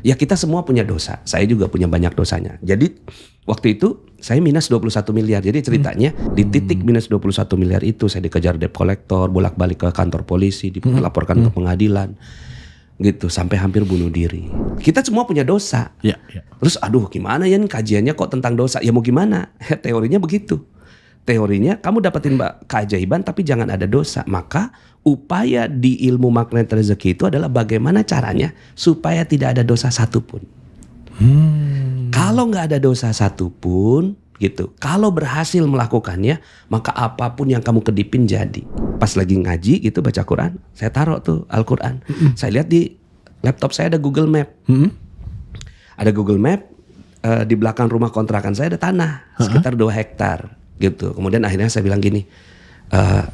Ya kita semua punya dosa. Saya juga punya banyak dosanya. Jadi waktu itu saya minus 21 miliar. Jadi ceritanya di titik minus 21 miliar itu saya dikejar debt collector, bolak-balik ke kantor polisi, dilaporkan ke pengadilan. Gitu sampai hampir bunuh diri. Kita semua punya dosa. Ya. Terus aduh gimana ya kajiannya kok tentang dosa? Ya mau gimana? Teorinya begitu. Teorinya kamu dapetin keajaiban tapi jangan ada dosa. Maka upaya di ilmu magnet rezeki itu adalah bagaimana caranya supaya tidak ada dosa satupun. Kalau nggak ada dosa satupun gitu, kalau berhasil melakukannya maka apapun yang kamu kedipin jadi. Pas lagi ngaji gitu baca Quran, saya taruh tuh Al-Quran. Saya lihat di laptop saya ada Google Map. Ada Google Map, di belakang rumah kontrakan saya ada tanah sekitar 2 hektar gitu. Kemudian akhirnya saya bilang gini,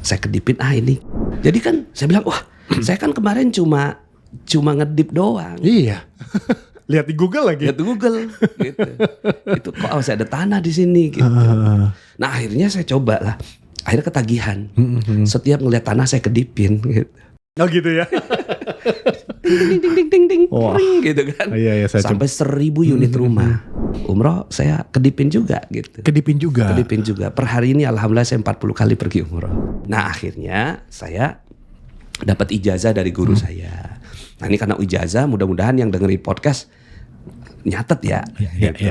saya kedipin ini. Jadi kan saya bilang wah saya kan kemarin cuma ngedip doang. Iya. Lihat di Google lagi. Lihat di Google gitu. Itu kok saya ada tanah di sini gitu. Nah akhirnya saya coba lah. Akhirnya ketagihan. Setiap ngelihat tanah saya kedipin gitu. Oh gitu ya. Ding ring gitu kan. Iya, sampai 1.000 unit rumah. Umroh saya kedipin juga gitu. Kedipin juga. Per hari ini alhamdulillah saya 40 kali pergi umroh. Nah akhirnya saya dapat ijazah dari guru saya. Nah ini karena ijazah, mudah-mudahan yang dengerin podcast nyatet ya.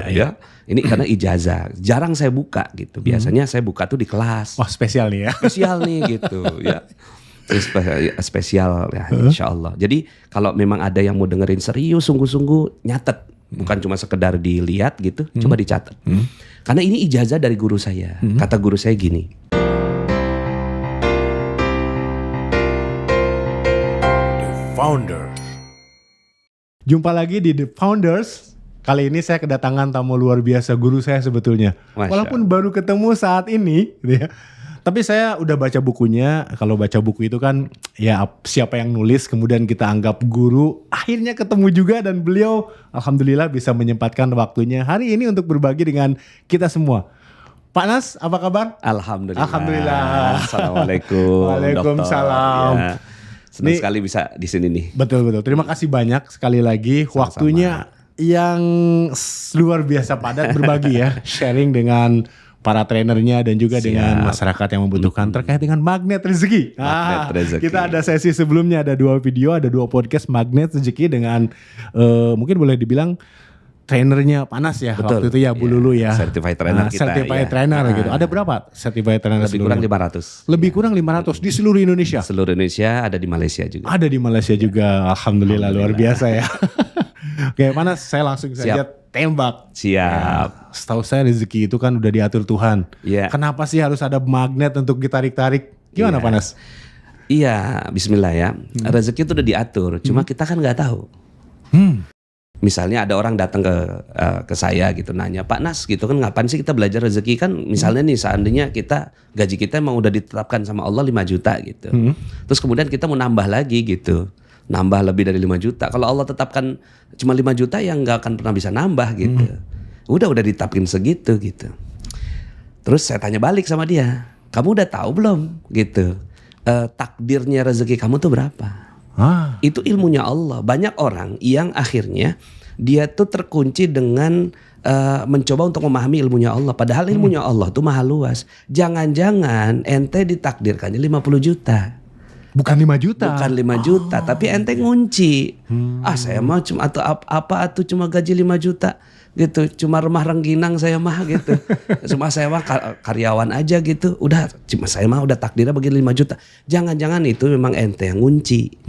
Ya. Ini karena ijazah, jarang saya buka gitu. Biasanya saya buka tuh di kelas. Wah spesial nih ya. Spesial nih gitu ya. Spesial ya insya Allah. Jadi kalau memang ada yang mau dengerin serius sungguh-sungguh nyatet. Bukan cuma sekedar dilihat gitu, coba dicatat. Karena ini ijazah dari guru saya. Kata guru saya gini. The Founder. Jumpa lagi di The Founders. Kali ini saya kedatangan tamu luar biasa, guru saya sebetulnya. Walaupun baru ketemu saat ini gitu ya. Tapi saya udah baca bukunya. Kalau baca buku itu kan ya siapa yang nulis kemudian kita anggap guru. Akhirnya ketemu juga dan beliau alhamdulillah bisa menyempatkan waktunya hari ini untuk berbagi dengan kita semua. Pak Nas, apa kabar? Alhamdulillah. Assalamualaikum. Waalaikumsalam. Ya, senang sekali bisa di sini nih. Betul. Terima kasih banyak sekali lagi. Sama-sama. Waktunya yang luar biasa padat berbagi ya. Sharing dengan para trainernya dan juga dengan masyarakat yang membutuhkan terkait dengan magnet rezeki. Magnet rezeki. Kita ada sesi sebelumnya, ada 2 video, ada 2 podcast magnet rezeki dengan mungkin boleh dibilang trainernya Panas ya. Betul. Waktu itu ya Bu Lulu ya. Certified trainer kita. Certified trainer gitu. Ada berapa certified trainer? Lebih kurang 500. Lebih kurang 500 di seluruh Indonesia. Seluruh Indonesia, ada di Malaysia juga. Ada di Malaysia juga. Alhamdulillah luar biasa ya. Oke, Panas, saya langsung saja tembak. Siap. Ya, setahu saya rezeki itu kan udah diatur Tuhan. Iya. Kenapa sih harus ada magnet untuk ditarik-tarik? Gimana Panas? Iya, bismillah ya. Rezeki itu udah diatur, cuma kita kan nggak tahu. Misalnya ada orang datang ke saya gitu nanya, Pak Nas gitu kan ngapain sih kita belajar rezeki kan misalnya nih seandainya kita gaji kita emang udah ditetapkan sama Allah 5 juta gitu. Terus kemudian kita mau nambah lagi gitu. Nambah lebih dari 5 juta. Kalau Allah tetapkan cuma 5 juta yang nggak akan pernah bisa nambah gitu. Udah ditetapin segitu gitu. Terus saya tanya balik sama dia, kamu udah tahu belum gitu takdirnya rezeki kamu tuh berapa? Itu ilmunya Allah. Banyak orang yang akhirnya dia tuh terkunci dengan mencoba untuk memahami ilmunya Allah. Padahal ilmunya Allah tuh maha luas. Jangan-jangan ente ditakdirkannya 50 juta. Bukan 5 juta. Bukan 5 juta, tapi ente ngunci. Saya mah cuma atau cuma gaji 5 juta gitu. Cuma rumah rengginang saya mah gitu. Cuma saya mah karyawan aja gitu. Udah cuma saya mah udah takdirnya bagi 5 juta. Jangan-jangan itu memang ente yang ngunci.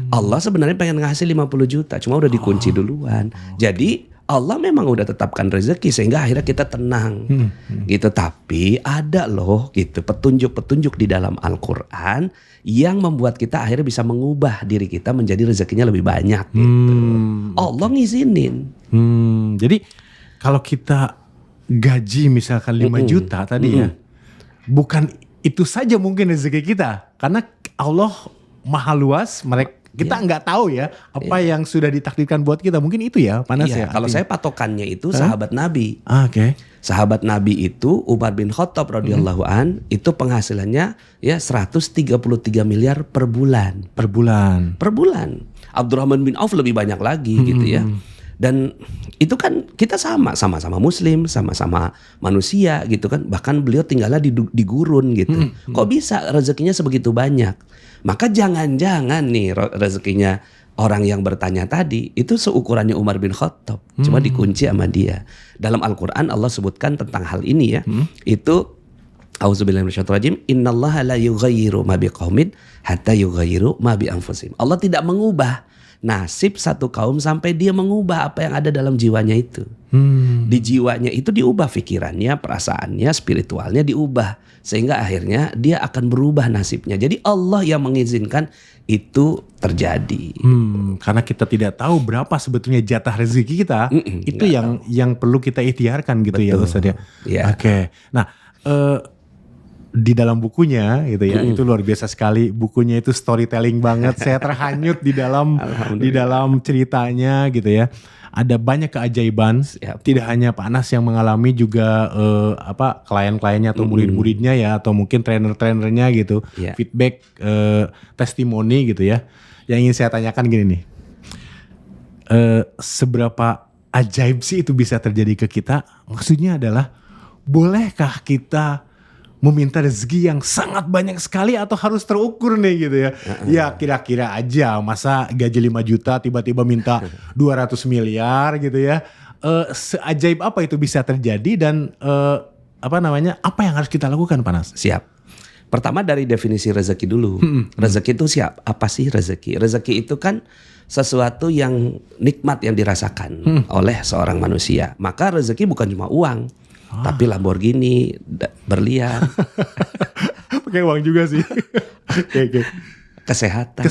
Allah sebenarnya pengen ngasih 50 juta, cuma udah dikunci duluan. Jadi Allah memang udah tetapkan rezeki sehingga akhirnya kita tenang gitu. Tapi ada loh gitu petunjuk-petunjuk di dalam Al-Quran yang membuat kita akhirnya bisa mengubah diri kita menjadi rezekinya lebih banyak gitu. Allah ngizinin. Jadi kalau kita gaji misalkan 5 juta tadi ya, bukan itu saja mungkin rezeki kita. Karena Allah maha luas, kita nggak tahu ya apa yang sudah ditakdirkan buat kita. Mungkin itu ya Panas ya. Kalau saya patokannya itu sahabat Nabi. Oke. Sahabat Nabi itu Umar bin Khattab radhiyallahu an itu penghasilannya ya 133 miliar per bulan. Per bulan. Abdurrahman bin Auf lebih banyak lagi gitu ya. Dan itu kan kita sama-sama muslim, sama-sama manusia gitu kan. Bahkan beliau tinggalnya di gurun gitu. Kok bisa rezekinya sebegitu banyak? Maka jangan-jangan nih rezekinya orang yang bertanya tadi itu seukurannya Umar bin Khattab. Cuma dikunci sama dia. Dalam Al-Quran Allah sebutkan tentang hal ini ya. Itu Auzubillahi minasyaitonirrajim. Innallaha la yughayyiru ma biqaumin hatta yughayyiru ma bi anfusihim. Allah tidak mengubah nasib satu kaum sampai dia mengubah apa yang ada dalam jiwanya itu. Di jiwanya itu diubah pikirannya, perasaannya, spiritualnya diubah. Sehingga akhirnya dia akan berubah nasibnya. Jadi Allah yang mengizinkan itu terjadi. Karena kita tidak tahu berapa sebetulnya jatah rezeki kita. Itu yang perlu kita ikhtiarkan gitu. Betul. Ya Ustaz ya. Ya. Oke. Nah, di dalam bukunya gitu ya, itu luar biasa sekali. Bukunya itu storytelling banget. Saya terhanyut di dalam ceritanya gitu ya. Ada banyak keajaiban. Tidak hanya Pak Anas yang mengalami, juga klien-kliennya atau murid-muridnya ya, atau mungkin trainer-trainernya gitu. Feedback, testimoni gitu ya. Yang ingin saya tanyakan gini nih. Seberapa ajaib sih itu bisa terjadi ke kita? Maksudnya adalah, bolehkah kita meminta rezeki yang sangat banyak sekali atau harus terukur nih gitu ya? Ya kira-kira aja, masa gaji 5 juta tiba-tiba minta 200 miliar gitu ya. Seajaib apa itu bisa terjadi dan apa yang harus kita lakukan, Pak Anas? Siap. Pertama dari definisi rezeki dulu. Rezeki itu apa sih rezeki? Rezeki itu kan sesuatu yang nikmat yang dirasakan oleh seorang manusia. Maka rezeki bukan cuma uang. Tapi Lamborghini, berlian. Pakai uang juga sih. Okay. Kesehatan.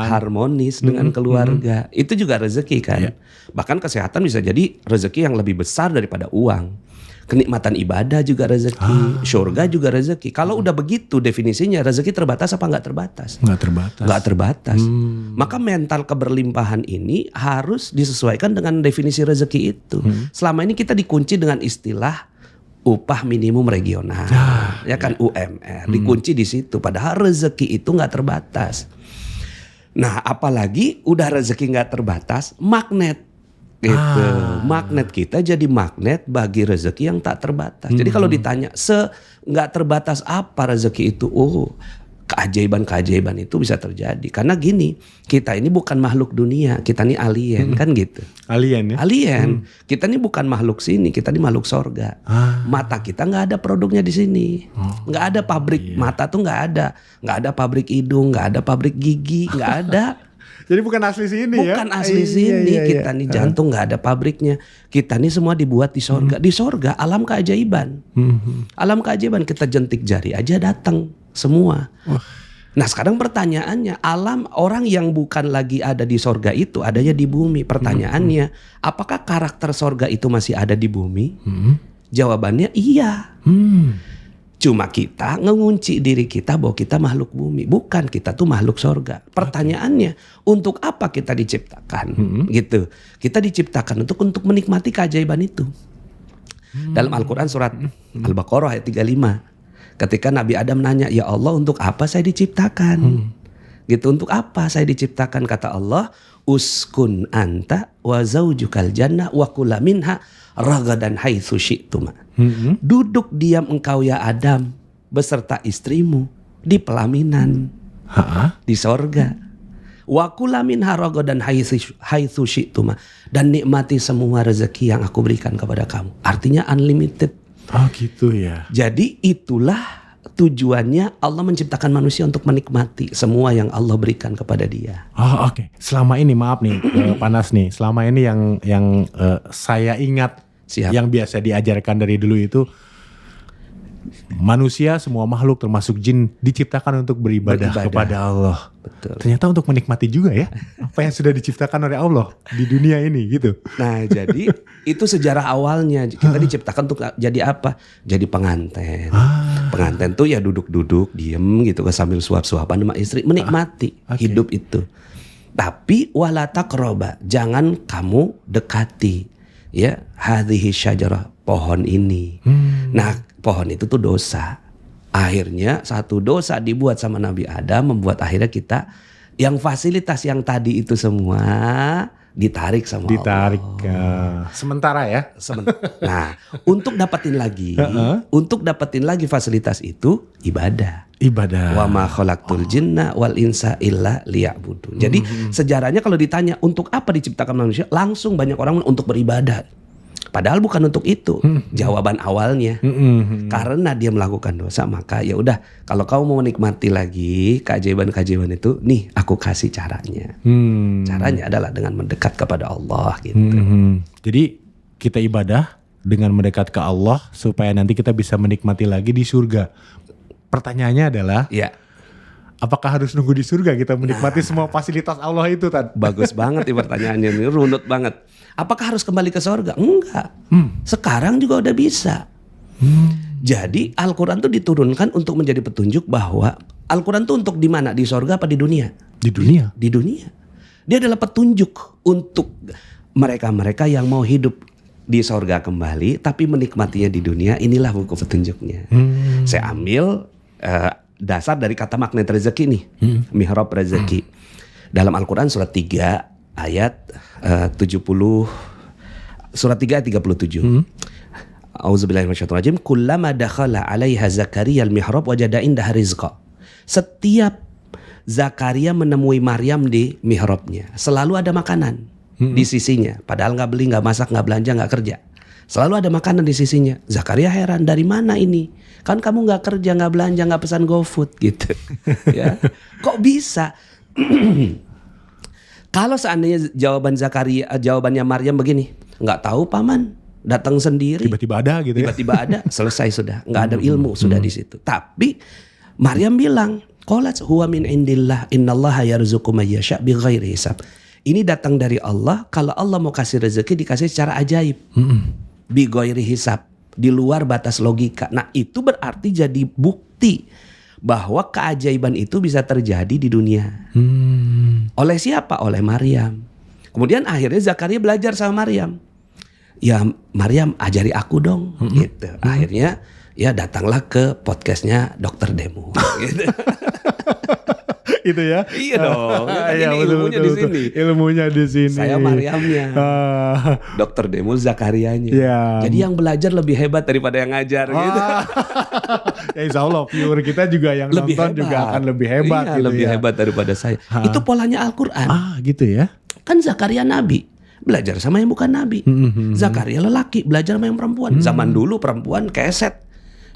Harmonis dengan keluarga. Itu juga rezeki kan. Bahkan kesehatan bisa jadi rezeki yang lebih besar daripada uang. Kenikmatan ibadah juga rezeki. Surga juga rezeki. Kalau udah begitu definisinya, rezeki terbatas apa nggak terbatas? Nggak terbatas. Maka mental keberlimpahan ini harus disesuaikan dengan definisi rezeki itu. Selama ini kita dikunci dengan istilah upah minimum regional, ya kan, UMR, dikunci di situ. Padahal rezeki itu nggak terbatas. Nah, apalagi udah rezeki nggak terbatas, magnet. Gitu. Magnet kita jadi magnet bagi rezeki yang tak terbatas. Jadi kalau ditanya nggak terbatas apa rezeki itu, keajaiban-keajaiban itu bisa terjadi. Karena gini, kita ini bukan makhluk dunia, kita ini alien kan gitu. Alien ya? Alien. Kita ini bukan makhluk sini, kita ini makhluk sorga. Mata kita nggak ada produknya di sini. Nggak ada pabrik mata tuh nggak ada. Nggak ada pabrik hidung, nggak ada pabrik gigi, nggak ada. Jadi bukan asli sini ya? Bukan asli sini. Kita nih jantung nggak ada pabriknya. Kita nih semua dibuat di sorga. Di sorga alam keajaiban. Alam keajaiban, kita jentik jari aja datang semua. Nah sekarang pertanyaannya, alam orang yang bukan lagi ada di sorga itu adanya di bumi. Pertanyaannya, apakah karakter sorga itu masih ada di bumi? Jawabannya iya. Cuma kita ngunci diri kita bahwa kita makhluk bumi. Bukan, kita tuh makhluk sorga. Pertanyaannya, untuk apa kita diciptakan? Gitu. Kita diciptakan untuk menikmati keajaiban itu. Dalam Al-Quran surat Al-Baqarah ayat 35. Ketika Nabi Adam nanya, ya Allah untuk apa saya diciptakan? Gitu, untuk apa saya diciptakan? Kata Allah, uskun anta wa zaujukal jannah wa kula minha ragadan haitsu syi'tuma. Duduk diam engkau ya Adam beserta istrimu di pelaminan di sorga. Wa kula minha ragadan haitsu syi'tuma, dan nikmati semua rezeki yang aku berikan kepada kamu. Artinya unlimited. Oh gitu ya. Jadi itulah tujuannya Allah menciptakan manusia untuk menikmati semua yang Allah berikan kepada dia. Oh oke. Selama ini maaf nih Panas nih. Selama ini yang saya ingat, yang biasa diajarkan dari dulu itu, manusia semua makhluk termasuk jin diciptakan untuk beribadah kepada Allah. Betul. Ternyata untuk menikmati juga ya apa yang sudah diciptakan oleh Allah di dunia ini gitu. Nah jadi itu sejarah awalnya kita diciptakan untuk jadi apa? Jadi pengantin. Pengantin tuh ya duduk-duduk diem gitu sambil suap-suapan sama istri, menikmati hidup itu. Tapi wala taqraba, jangan kamu dekati ya hadhihi syajarah, pohon ini. Nah pohon itu tuh dosa. Akhirnya satu dosa dibuat sama Nabi Adam, membuat akhirnya kita yang fasilitas yang tadi itu semua ditarik sama Ditarik. Allah. Sementara ya. Nah, untuk dapetin lagi fasilitas itu ibadah. Wa ma khalaqtul jinna wal insa illa liya'budun. Jadi sejarahnya kalau ditanya untuk apa diciptakan manusia, langsung banyak orang untuk beribadah. Padahal bukan untuk itu jawaban awalnya. Karena dia melakukan dosa, maka ya udah, kalau kamu mau menikmati lagi keajaiban-keajaiban itu, nih aku kasih caranya. Caranya adalah dengan mendekat kepada Allah gitu. Jadi kita ibadah dengan mendekat ke Allah supaya nanti kita bisa menikmati lagi di surga. Pertanyaannya adalah, ya, apakah harus nunggu di surga kita menikmati semua fasilitas Allah itu, Tan? Bagus banget nih pertanyaannya, ini runut banget. Apakah harus kembali ke surga? Enggak. Sekarang juga udah bisa. Jadi Al-Quran tuh diturunkan untuk menjadi petunjuk bahwa Al-Quran tuh untuk di mana? Di surga apa di dunia? Di dunia. Di dunia. Dia adalah petunjuk untuk mereka-mereka yang mau hidup di surga kembali tapi menikmatinya di dunia. Inilah buku petunjuknya. Saya ambil dasar dari kata magnet rezeki nih. Mihrab rezeki. Dalam Al-Quran surat 3 ayat 70, surat 3 ayat 37. Auzubillahi minasyaitonir rajim. Kullama dakhala 'alaiha Zakaria al-mihrab wajada indaha rizqa. Setiap Zakaria menemui Maryam di mihrabnya, selalu ada makanan di sisinya. Padahal nggak beli, nggak masak, nggak belanja, nggak kerja. Selalu ada makanan di sisinya. Zakaria heran, dari mana ini? Kan kamu nggak kerja, nggak belanja, nggak pesan GoFood gitu. Ya, kok bisa? Kalau seandainya jawabannya Maryam begini, nggak tahu paman, datang sendiri. Tiba-tiba ada gitu ya. Tiba-tiba ada, selesai sudah, nggak ada ilmu sudah di situ. Tapi Maryam bilang, qalat huwa min indillah, innallaha yarzuqu may yasha' bighairi hisab. Ini datang dari Allah. Kalau Allah mau kasih rezeki, dikasih secara ajaib, bighairi hisab, di luar batas logika. Nah itu berarti jadi bukti bahwa keajaiban itu bisa terjadi di dunia. Oleh siapa? Oleh Maryam. Kemudian akhirnya Zakaria belajar sama Maryam. Ya Maryam, ajari aku dong. Gitu. Akhirnya ya datanglah ke podcastnya Dr. Demo. Gitu. Itu ya. Iya dong. Iya, ini ilmunya di sini. Ilmunya di sini. Saya Maryamnya. Dr. Demo Zakarianya. Ya. Jadi yang belajar lebih hebat daripada yang ngajar gitu. Ya insya Allah viewer kita juga yang lebih nonton hebat. juga akan lebih hebat iya, gitu lebih ya. hebat daripada saya. Itu polanya Al-Quran. Gitu ya. Kan Zakaria nabi, belajar sama yang bukan nabi. Zakaria lelaki, belajar sama yang perempuan. Zaman dulu perempuan keset.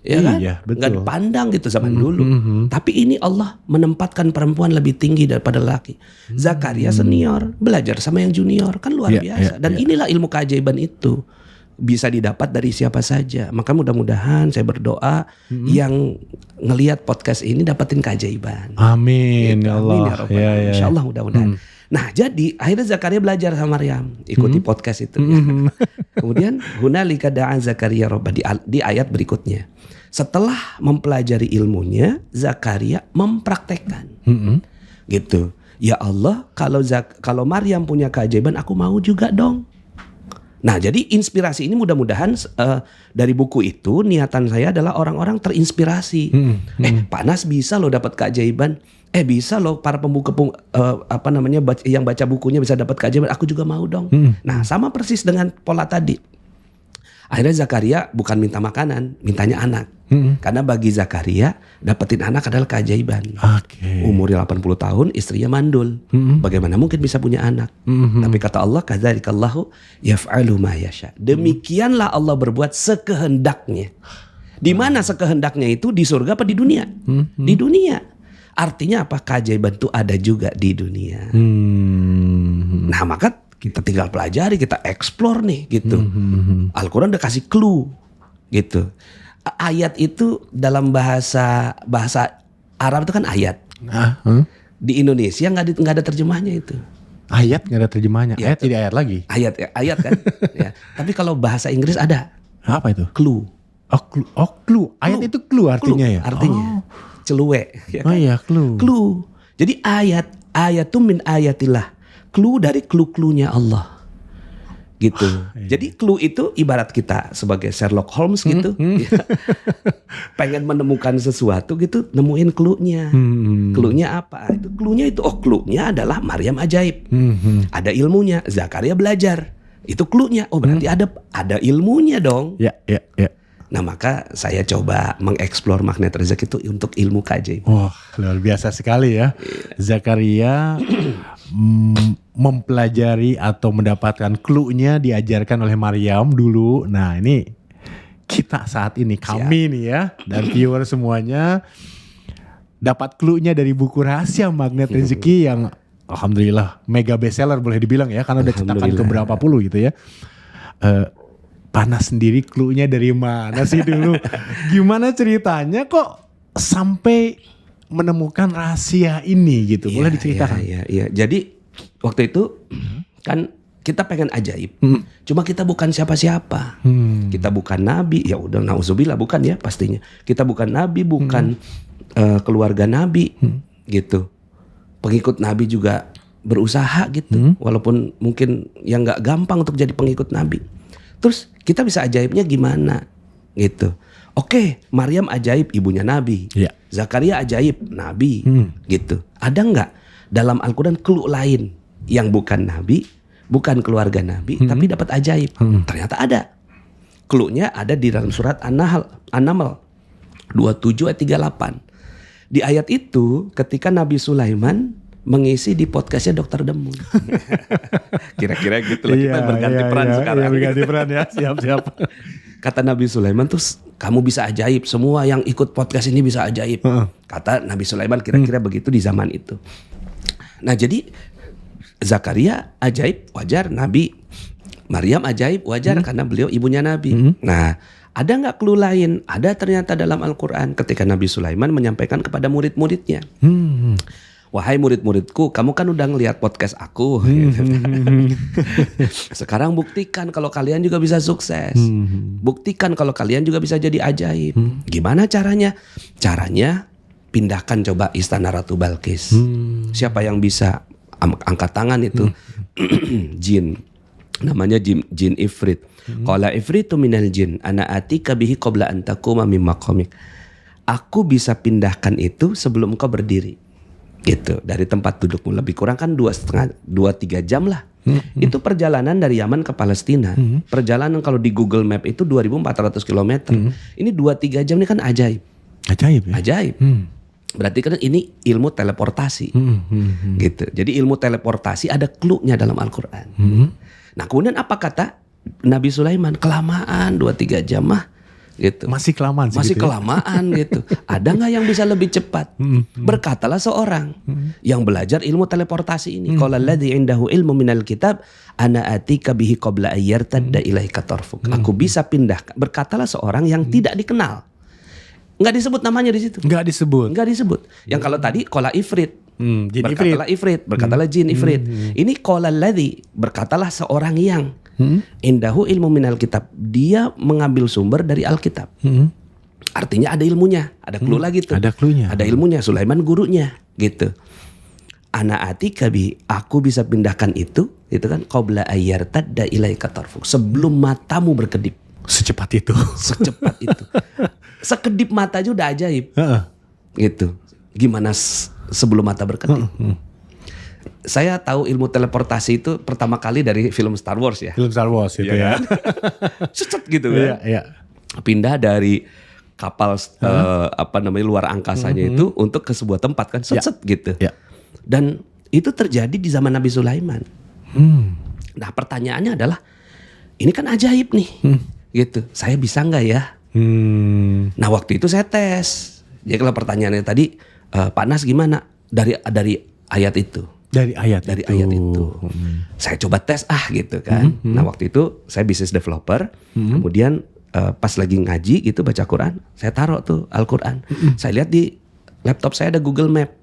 Ya kan? Iya, betul. Nggak dipandang gitu zaman dulu. Tapi ini Allah menempatkan perempuan lebih tinggi daripada laki. Zakaria senior, belajar sama yang junior, kan luar biasa. Dan inilah ilmu keajaiban itu. Bisa didapat dari siapa saja. Maka mudah-mudahan saya berdoa yang ngelihat podcast ini dapetin keajaiban. Amin ya Allah. Amin ya Rabbal. Insya Allah mudah-mudahan. Nah jadi akhirnya Zakaria belajar sama Maryam, ikuti podcast itu. Kemudian hunalika da'a Zakaria Rabbah, di ayat berikutnya. Setelah mempelajari ilmunya, Zakaria mempraktekkan. Gitu. Ya Allah, kalau Maryam punya keajaiban, aku mau juga dong. Nah jadi inspirasi ini mudah-mudahan dari buku itu niatan saya adalah orang-orang terinspirasi. Pak Nas bisa loh dapat keajaiban. Bisa loh para pembuka yang baca bukunya bisa dapat keajaiban. Aku juga mau dong. Nah sama persis dengan pola tadi. Akhirnya Zakaria bukan minta makanan, mintanya anak. Karena bagi Zakaria dapetin anak adalah keajaiban. Umurnya 80 tahun, istrinya mandul. Bagaimana mungkin bisa punya anak? Tapi kata Allah, kadzalikallahu yaf'alu ma yasha. Demikianlah Allah berbuat sekehendaknya. Di mana sekehendaknya itu, di surga apa di dunia? Di dunia. Artinya apa? Keajaiban itu ada juga di dunia. Nah maka kita tinggal pelajari, kita explore nih gitu. Al-Quran udah kasih clue gitu. Ayat itu dalam bahasa Arab itu kan ayat. Di Indonesia nggak ada terjemahnya itu. Ayat nggak ada terjemahnya. Ya, ayat jadi ayat lagi. Ayat kan. Ya. Tapi kalau bahasa Inggris ada. Apa itu? Clue. Clue. Ayat itu clue artinya ya. Artinya celuwe. Ya kan? Iya clue. Clue. Jadi ayatum min ayatillah. Clue dari clue-cluenya Allah. gitu. Jadi clue itu ibarat kita sebagai Sherlock Holmes gitu, ya. Pengen menemukan sesuatu gitu, nemuin clue-nya. Clue-nya apa? Itu clue-nya itu, clue-nya adalah Maryam ajaib. Ada ilmunya, Zakaria belajar. Itu clue-nya. Oh, berarti ada ilmunya dong. Ya. Nah, maka saya coba mengeksplor magnet rezeki itu untuk ilmu keajaiban. Wah, luar biasa sekali ya. Zakaria mempelajari atau mendapatkan clue-nya diajarkan oleh Maryam dulu. Nah, ini kita saat ini, kami nih ya, dan viewer semuanya dapat clue-nya dari buku Rahasia Magnet Rezeki yang alhamdulillah mega bestseller boleh dibilang ya, karena udah cetakan ke berapa puluh gitu ya. Panas sendiri clue-nya dari mana sih dulu? Gimana ceritanya kok sampai menemukan rahasia ini gitu? Boleh diceritakan? Iya. Jadi waktu itu kan kita pengen ajaib. Cuma kita bukan siapa-siapa. Kita bukan nabi. Ya udah, nauzubillah, bukan ya pastinya. Kita bukan nabi, bukan keluarga nabi gitu. Pengikut nabi juga berusaha gitu. Walaupun mungkin yang nggak gampang untuk jadi pengikut nabi. Terus kita bisa ajaibnya gimana gitu. Oke, Maryam ajaib, ibunya nabi. Zakaria ajaib, nabi gitu. Ada nggak dalam Al-Quran clue lain yang bukan nabi, bukan keluarga nabi, tapi dapat ajaib? Ternyata ada. Clue-nya ada di dalam surat An-Naml 27 ayat 38. Di ayat itu ketika Nabi Sulaiman mengisi di podcastnya Dr. Demun. Kira-kira gitu lah, kita berganti peran sekarang. Iya, berganti peran ya, siap. Kata Nabi Sulaiman tuh, kamu bisa ajaib, semua yang ikut podcast ini bisa ajaib. Kata Nabi Sulaiman kira-kira begitu di zaman itu. Nah jadi Zakaria ajaib, wajar. Nabi Maryam ajaib, wajar karena beliau ibunya Nabi. Nah, ada nggak clue lain? Ada ternyata dalam Al-Quran ketika Nabi Sulaiman menyampaikan kepada murid-muridnya. Wahai murid-muridku, kamu kan udah ngelihat podcast aku. Sekarang buktikan kalau kalian juga bisa sukses. Buktikan kalau kalian juga bisa jadi ajaib. Gimana caranya? Caranya pindahkan coba istana Ratu Balkis. Siapa yang bisa angkat tangan itu? Jin. Namanya jin ifrit. Qala ifritu minal jin ana atika bihi qabla an taquma min maqamik. Aku bisa pindahkan itu sebelum engkau berdiri. Gitu, dari tempat dudukmu. Lebih kurang kan 2-3 jam lah. Itu perjalanan dari Yaman ke Palestina. Perjalanan kalau di Google Map itu 2.400 km. Ini 2-3 jam, ini kan ajaib. Ajaib ya? Ajaib. Berarti kan ini ilmu teleportasi. Gitu. Jadi ilmu teleportasi ada clue-nya dalam Al-Quran. Nah kemudian apa kata Nabi Sulaiman? Kelamaan 2-3 jam mah. Gitu. Masih kelamaan sih. Masih kelamaan gitu. Ada nggak yang bisa lebih cepat? Berkatalah seorang yang belajar ilmu teleportasi ini. Qala alladzi indahu ilmu minal kitab ana atika bihi qabla ayyartadda ilaika tarfuk. Aku bisa pindahkan. Berkatalah seorang yang tidak dikenal. Nggak disebut namanya di situ. Nggak disebut. Yang kalau tadi qala ifrit. Berkatalah ifrit. Berkatalah jin ifrit. Ini qala alladzi. Berkatalah seorang yang indahu ilmu minal kitab. Dia mengambil sumber dari Alkitab. Artinya ada ilmunya. Ada clue lagi tuh. Ada cluenya. Ada ilmunya. Sulaiman gurunya. Gitu. Ana atika bi. Aku bisa pindahkan itu. Itu kan. Qabla ayyartadda ilaika tarfuk. Sebelum matamu berkedip. Secepat itu. Sekedip mata aja udah ajaib. Gitu. Gimana sebelum mata berkedip? Saya tahu ilmu teleportasi itu pertama kali dari film Star Wars ya. Film Star Wars itu ya. Cet gitu kan. Iya. Pindah dari kapal luar angkasanya itu untuk ke sebuah tempat kan set gitu. Dan itu terjadi di zaman Nabi Sulaiman. Nah pertanyaannya adalah ini kan ajaib nih. Gitu. Saya bisa nggak ya? Nah waktu itu saya tes. Jadi kalau pertanyaannya tadi Pak Nas gimana dari ayat itu? Dari ayat itu. Saya coba tes gitu kan. Nah waktu itu saya business developer. Kemudian pas lagi ngaji gitu baca Quran, saya taruh tuh Al-Quran. Saya lihat di laptop saya ada Google Map.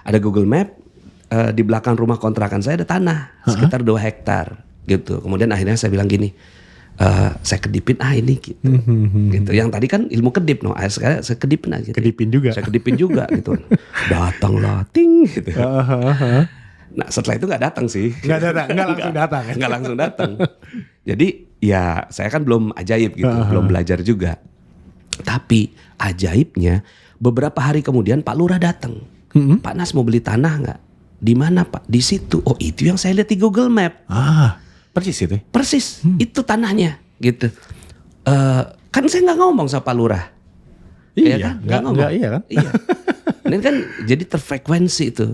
Ada Google Map, di belakang rumah kontrakan saya ada tanah sekitar 2 hektar gitu. Kemudian akhirnya saya bilang gini, saya kedipin ini gitu. Gitu. Yang tadi kan ilmu kedip, sekarang saya kedipin aja. Kedipin juga. Saya kedipin juga gitu. Datanglah ting gitu. Nah setelah itu nggak datang sih. Nggak langsung datang. Ya? Nggak langsung datang. Jadi ya saya kan belum ajaib gitu, belum belajar juga. Tapi ajaibnya beberapa hari kemudian Pak Lurah datang. Pak Nas mau beli tanah nggak? Di mana Pak? Di situ. Oh itu yang saya lihat di Google Map. Persis itu. Persis itu tanahnya gitu. Kan saya nggak ngomong sama Pak Lurah. Iya kan? Nggak iya kan? Iya. Ini kan jadi terfrekuensi itu.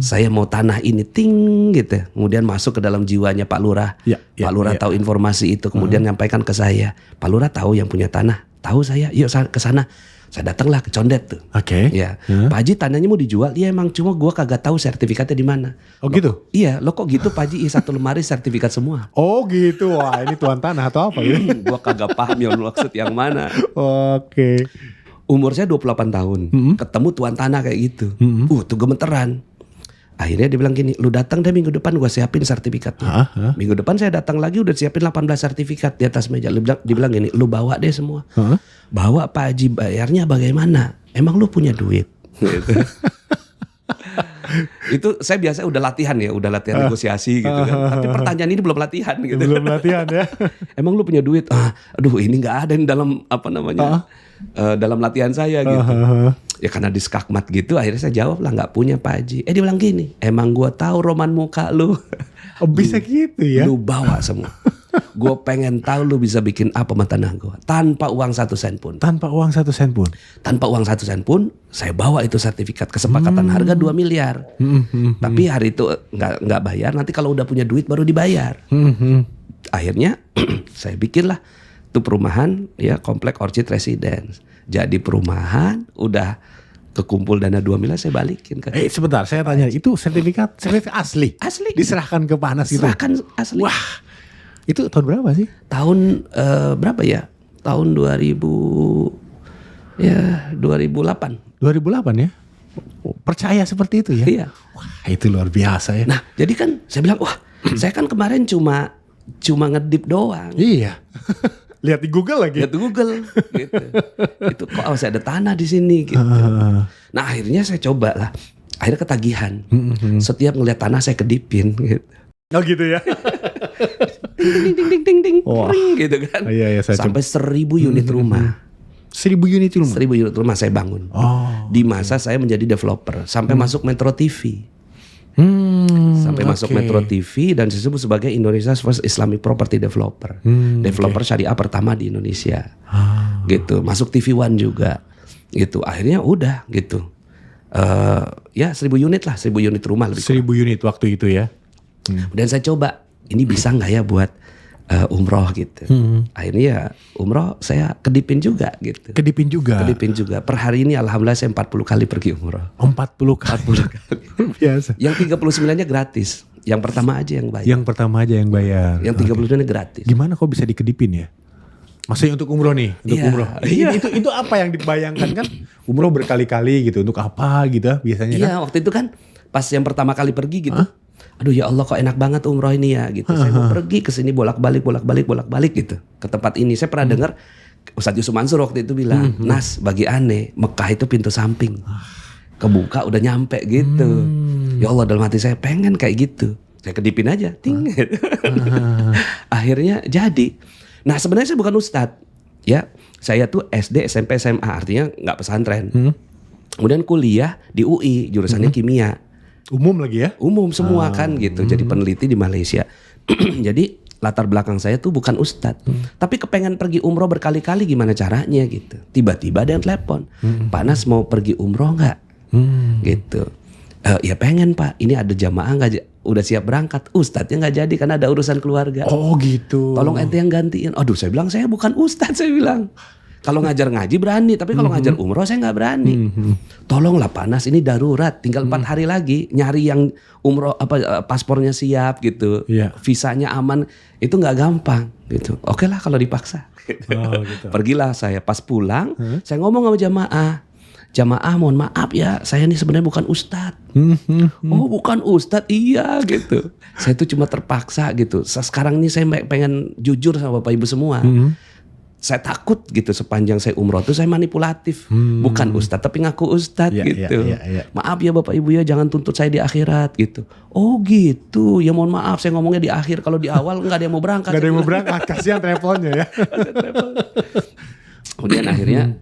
Saya mau tanah ini ting gitu. Kemudian masuk ke dalam jiwanya Pak Lurah. Pak Lurah tahu informasi itu. Kemudian nyampaikan ke saya. Pak Lurah tahu yang punya tanah. Tahu saya. Yuk ke sana. Saya datanglah ke Condet tuh. Oke. Ya. Pak Haji tanahnya mau dijual. Iya emang cuma gua kagak tahu sertifikatnya di mana. Oh gitu? Iya. Lo kok gitu Pak Haji? Satu lemari sertifikat semua. Oh gitu. Wah ini tuan tanah atau apa gitu? Gua kagak paham yang maksud yang mana. Oke. Umur saya 28 tahun. Ketemu tuan tanah kayak gitu. Tuh gemeteran. Akhirnya dia bilang gini, lu datang deh minggu depan gua siapin sertifikatnya. Minggu depan saya datang lagi udah siapin 18 sertifikat di atas meja. Dibilang gini, lu bawa deh semua. Bawa Pak Haji, bayarnya bagaimana? Emang lu punya duit? Gitu. Itu saya biasa udah latihan negosiasi gitu kan. Tapi pertanyaan ini belum latihan gitu. Belum latihan ya. Emang lu punya duit? Aduh ini nggak ada yang dalam dalam latihan saya gitu. Ya karena diskakmat gitu akhirnya saya jawab lah nggak punya Pak Haji. Dia bilang gini, emang gua tahu roman muka lu. Oh bisa gitu ya. Lu bawa semua. Gue pengen tahu lu bisa bikin apa sama tanah gue tanpa uang 1 sen pun. Tanpa uang 1 sen pun. Tanpa uang 1 sen pun saya bawa itu sertifikat kesepakatan harga 2 miliar. Tapi hari itu nggak bayar. Nanti kalau udah punya duit baru dibayar. Akhirnya saya bikinlah tuh perumahan ya komplek Orchid Residence. Jadi perumahan udah kekumpul dana 2 miliar saya balikin ke. Sebentar saya tanya itu sertifikat asli. Asli. Diserahkan ke Pak Nas gitu. Serahkan asli. Wah. Itu tahun berapa sih? Tahun berapa ya? Tahun 2000 ya 2008. 2008 ya? Percaya seperti itu ya? Iya. Wah, itu luar biasa ya. Nah, jadi kan saya bilang, wah, saya kan kemarin cuma ngedip doang. Iya. Lihat di Google lagi. Lihat di Google gitu. Itu kok saya ada tanah di sini gitu. Nah, akhirnya saya coba lah. Akhirnya ketagihan. Setiap ngelihat tanah saya kedipin gitu. Oh gitu ya. Ding gitu kan. Iya, sampai 1000 unit rumah. 1000 unit rumah? 1000 unit rumah saya bangun. Di masa saya menjadi developer. Sampai masuk Metro TV. Sampai masuk Metro TV dan disebut sebagai Indonesia's First Islamic Property Developer. Developer syariah pertama di Indonesia. Gitu. Masuk TV One juga. Gitu. Akhirnya udah gitu. Ya 1000 unit lah. 1000 unit rumah lebih 1000 unit waktu itu ya. Dan saya coba ini bisa nggak ya buat umroh gitu. Akhirnya ya umroh saya kedipin juga gitu. Kedipin juga. Per hari ini alhamdulillah saya 40 kali pergi umroh. 40 kali. Biasa. Yang 39-nya gratis. Yang pertama aja yang bayar. Yang 39-nya gratis. Gimana kok bisa dikedipin ya? Maksudnya untuk umroh nih, umroh. Iya. Itu apa yang dibayangkan kan? Umroh berkali-kali gitu. Untuk apa gitu biasanya kan? Iya, waktu itu kan pas yang pertama kali pergi gitu. Aduh ya Allah kok enak banget umroh ini ya gitu. Saya mau pergi ke sini bolak-balik gitu. Ke tempat ini saya pernah dengar Ustadz Yusuf Mansur waktu itu bilang, Nas bagi aneh Mekah itu pintu samping. Kebuka udah nyampe gitu. Ya Allah dalam hati saya pengen kayak gitu. Saya kedipin aja, ting. Akhirnya jadi. Nah sebenarnya saya bukan ustadz. Ya, saya tuh SD, SMP, SMA artinya nggak pesantren. Kemudian kuliah di UI jurusannya kimia. Umum lagi ya? Umum semua kan gitu. Jadi peneliti di Malaysia. Jadi latar belakang saya tuh bukan ustadz. Tapi kepengen pergi umroh berkali-kali gimana caranya gitu. Tiba-tiba ada yang telepon. Pak Nas mau pergi umroh nggak? Gitu. Ya pengen Pak. Ini ada jamaah nggak? Udah siap berangkat. Ustadznya nggak jadi karena ada urusan keluarga. Oh gitu. Tolong ente yang gantiin. Aduh saya bilang saya bukan ustadz saya bilang. Kalau ngajar ngaji berani, tapi kalau ngajar umroh saya nggak berani. Tolonglah Pak Nas, ini darurat, tinggal 4 hari lagi nyari yang umroh paspornya siap gitu, visanya aman, itu nggak gampang gitu. Oke lah kalau dipaksa. Gitu. Gitu. Pergilah saya, pas pulang, saya ngomong sama jamaah mohon maaf ya, saya ini sebenarnya bukan ustadz. Oh bukan ustadz, iya gitu. Saya tuh cuma terpaksa gitu. Sekarang ini saya pengen jujur sama Bapak Ibu semua. saya takut gitu sepanjang saya umroh tuh saya manipulatif. Bukan ustadz tapi ngaku ustadz gitu. Maaf ya Bapak Ibu ya, jangan tuntut saya di akhirat gitu. Oh gitu, ya mohon maaf saya ngomongnya di akhir. Kalau di awal nggak ada yang mau berangkat. Nggak ada yang mau berangkat, kasihan travelnya ya. Kemudian akhirnya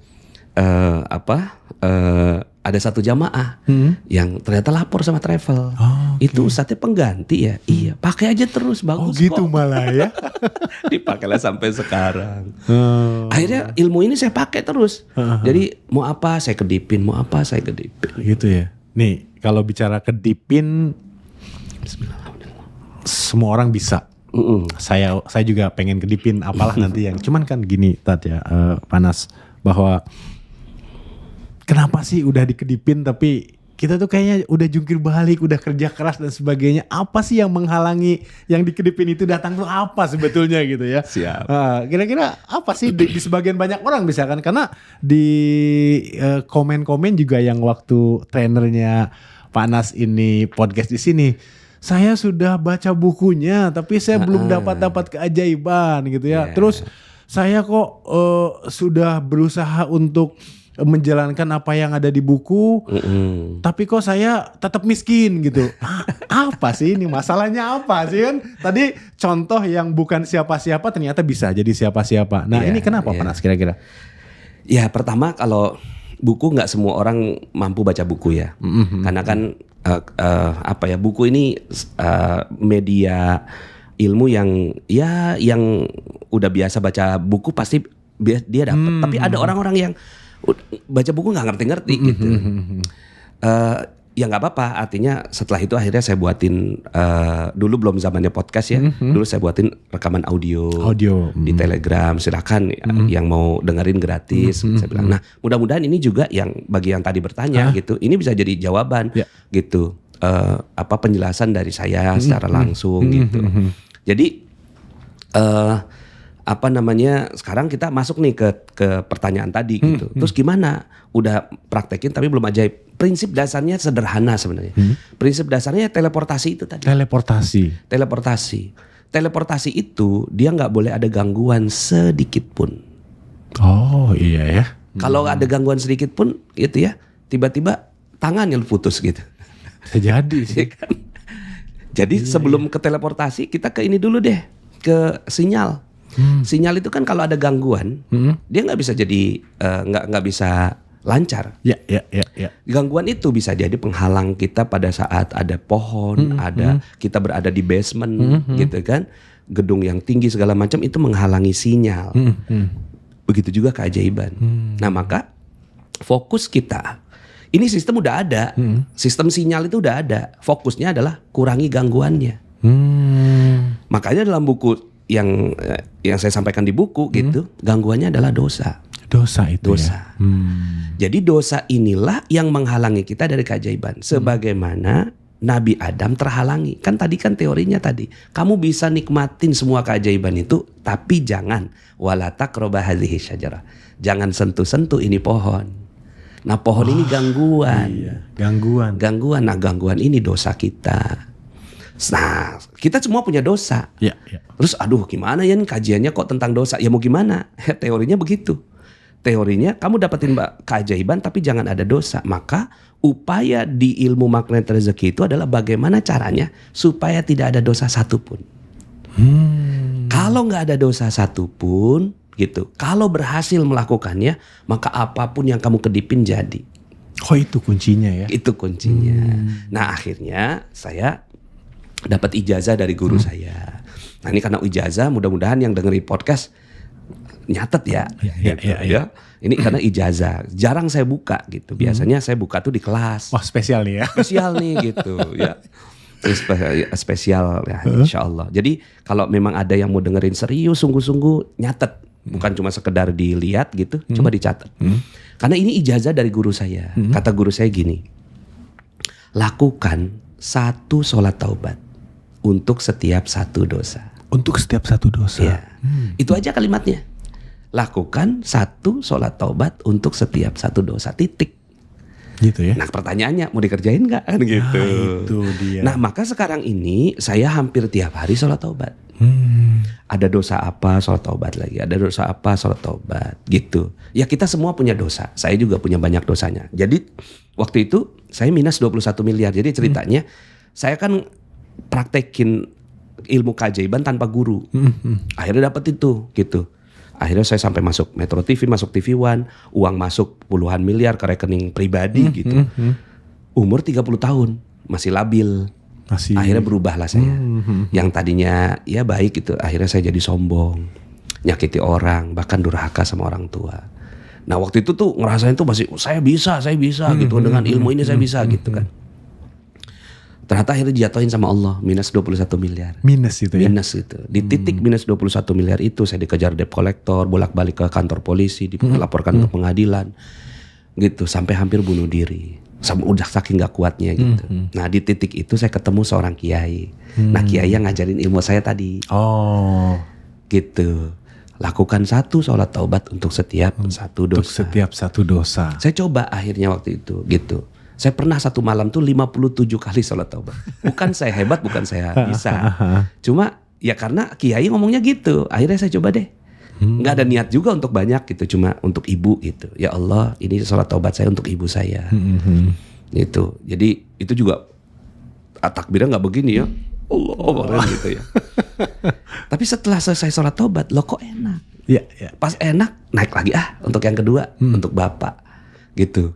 ada satu jamaah yang ternyata lapor sama travel. Itu ustadznya pengganti ya. Iya, pakai aja terus, bagus kok. Gitu malah ya. Dipakailah sampai sekarang. Akhirnya ilmu ini saya pakai terus. Jadi mau apa saya kedipin, mau apa saya kedipin. Gitu ya. Nih, kalau bicara kedipin, semua orang bisa. Saya juga pengen kedipin apalah nanti yang. Cuman kan gini Tat ya, Panas, bahwa kenapa sih udah dikedipin tapi kita tuh kayaknya udah jungkir balik, udah kerja keras dan sebagainya. Apa sih yang menghalangi yang dikedipin itu datang tuh apa sebetulnya gitu ya? Siap. Kira-kira apa sih di sebagian banyak orang misalkan, karena di komen-komen juga yang waktu trainernya Panas ini podcast di sini, saya sudah baca bukunya tapi saya belum dapat keajaiban gitu ya. Terus saya kok sudah berusaha untuk menjalankan apa yang ada di buku, tapi kok saya tetap miskin gitu. Apa sih ini, masalahnya apa sih kan? Tadi contoh yang bukan siapa-siapa ternyata bisa jadi siapa-siapa. Nah ini kenapa Panas kira-kira? Ya pertama, kalau buku nggak semua orang mampu baca buku ya, karena kan buku ini media ilmu yang udah biasa baca buku pasti dia dapat. Tapi ada orang-orang yang baca buku nggak ngerti-ngerti gitu. Ya nggak apa-apa. Artinya setelah itu akhirnya saya buatin, dulu belum zamannya podcast ya. Dulu saya buatin rekaman audio di Telegram. Silakan yang mau dengerin gratis. Saya bilang. Nah mudah-mudahan ini juga yang bagi yang tadi bertanya gitu. Ini bisa jadi jawaban gitu. Penjelasan dari saya secara langsung gitu. Jadi sekarang kita masuk nih ke pertanyaan tadi gitu. Terus gimana? Udah praktekin tapi belum ajaib. Prinsip dasarnya sederhana sebenarnya. Prinsip dasarnya teleportasi itu tadi. Teleportasi itu dia nggak boleh ada gangguan sedikit pun. Oh iya ya. Kalau ada gangguan sedikit pun gitu ya, tiba-tiba tangannya putus gitu. Bisa jadi sih. Kan? Jadi sebelum ke teleportasi kita ke ini dulu deh, ke sinyal. Sinyal itu kan kalau ada gangguan, dia nggak bisa jadi nggak bisa lancar. Ya. Gangguan itu bisa jadi penghalang kita pada saat ada pohon, kita berada di basement, gitu kan, gedung yang tinggi segala macam itu menghalangi sinyal. Begitu juga keajaiban. Nah maka fokus kita, ini sistem udah ada, sistem sinyal itu udah ada. Fokusnya adalah kurangi gangguannya. Makanya dalam buku yang saya sampaikan di buku gitu, gangguannya adalah dosa. Dosa itu dosa. Ya. Jadi dosa inilah yang menghalangi kita dari keajaiban. Sebagaimana Nabi Adam terhalangi. Kan tadi kan teorinya tadi. Kamu bisa nikmatin semua keajaiban itu, tapi jangan wala taqraba hadhihi syajarah. Jangan sentuh-sentuh ini pohon. Nah pohon ini gangguan. Iya. Gangguan. Nah gangguan ini dosa kita. Nah, kita semua punya dosa. Ya. Terus gimana ya kajiannya kok tentang dosa? Ya mau gimana? Teorinya begitu. Teorinya kamu dapetin keajaiban tapi jangan ada dosa. Maka upaya di ilmu magnet rezeki itu adalah bagaimana caranya supaya tidak ada dosa satupun. Kalau nggak ada dosa satupun gitu, kalau berhasil melakukannya, maka apapun yang kamu kedipin jadi. Oh itu kuncinya ya? Itu kuncinya. Nah akhirnya saya dapat ijazah dari guru saya. Nah ini karena ijazah, mudah-mudahan yang dengerin podcast nyatet ya. Ya. Ini karena ijazah, jarang saya buka gitu. Biasanya saya buka tuh di kelas. Wah spesial nih ya. Spesial nih gitu ya. Spesial ya insya Allah. Jadi kalau memang ada yang mau dengerin serius, sungguh-sungguh nyatet. Bukan cuma sekedar dilihat gitu, coba dicatat. Karena ini ijazah dari guru saya. Kata guru saya gini, lakukan 1 sholat taubat untuk setiap 1 dosa. Untuk setiap 1 dosa. Ya. Itu aja kalimatnya. Lakukan 1 sholat taubat untuk setiap 1 dosa. Titik. Gitu ya. Nah pertanyaannya mau dikerjain nggak kan gitu. Nah, itu dia. Nah maka sekarang ini saya hampir tiap hari sholat taubat. ada dosa apa, sholat taubat lagi. Ada dosa apa, sholat taubat gitu. Ya kita semua punya dosa. Saya juga punya banyak dosanya. Jadi waktu itu saya minus 21 miliar. Jadi ceritanya saya kan praktekin ilmu keajaiban tanpa guru. Akhirnya dapat itu gitu. Akhirnya saya sampai masuk Metro TV, masuk TV One. Uang masuk puluhan miliar ke rekening pribadi gitu. Umur 30 tahun. Masih labil. Akhirnya berubahlah saya. Yang tadinya ya baik gitu, akhirnya saya jadi sombong, nyakiti orang, bahkan durhaka sama orang tua. Nah waktu itu tuh ngerasain tuh masih saya bisa gitu, dengan ilmu ini saya bisa gitu kan. Ternyata akhirnya dijatuhin sama Allah minus 21 miliar. Minus itu ya? Minus itu. Di titik minus 21 miliar itu saya dikejar debt collector, bolak-balik ke kantor polisi, dilaporkan ke pengadilan gitu, sampai hampir bunuh diri. Udah saking gak kuatnya gitu. Nah di titik itu saya ketemu seorang kiai. Nah kiai yang ngajarin ilmu saya tadi. Oh. Gitu. Lakukan satu sholat taubat untuk setiap satu dosa. Untuk setiap satu dosa. Saya coba akhirnya waktu itu gitu. Saya pernah satu malam tuh 57 kali sholat taubat. Bukan saya hebat, bukan saya bisa. Cuma ya karena kiai ngomongnya gitu. Akhirnya saya coba deh. Nggak ada niat juga untuk banyak gitu, cuma untuk ibu gitu. Ya Allah, ini sholat taubat saya untuk ibu saya. Gitu. Jadi itu juga takbirnya nggak begini ya. Allah gitu ya. Tapi setelah selesai sholat taubat, loh kok enak. Ya, ya. Pas enak, naik lagi untuk yang kedua, untuk bapak gitu.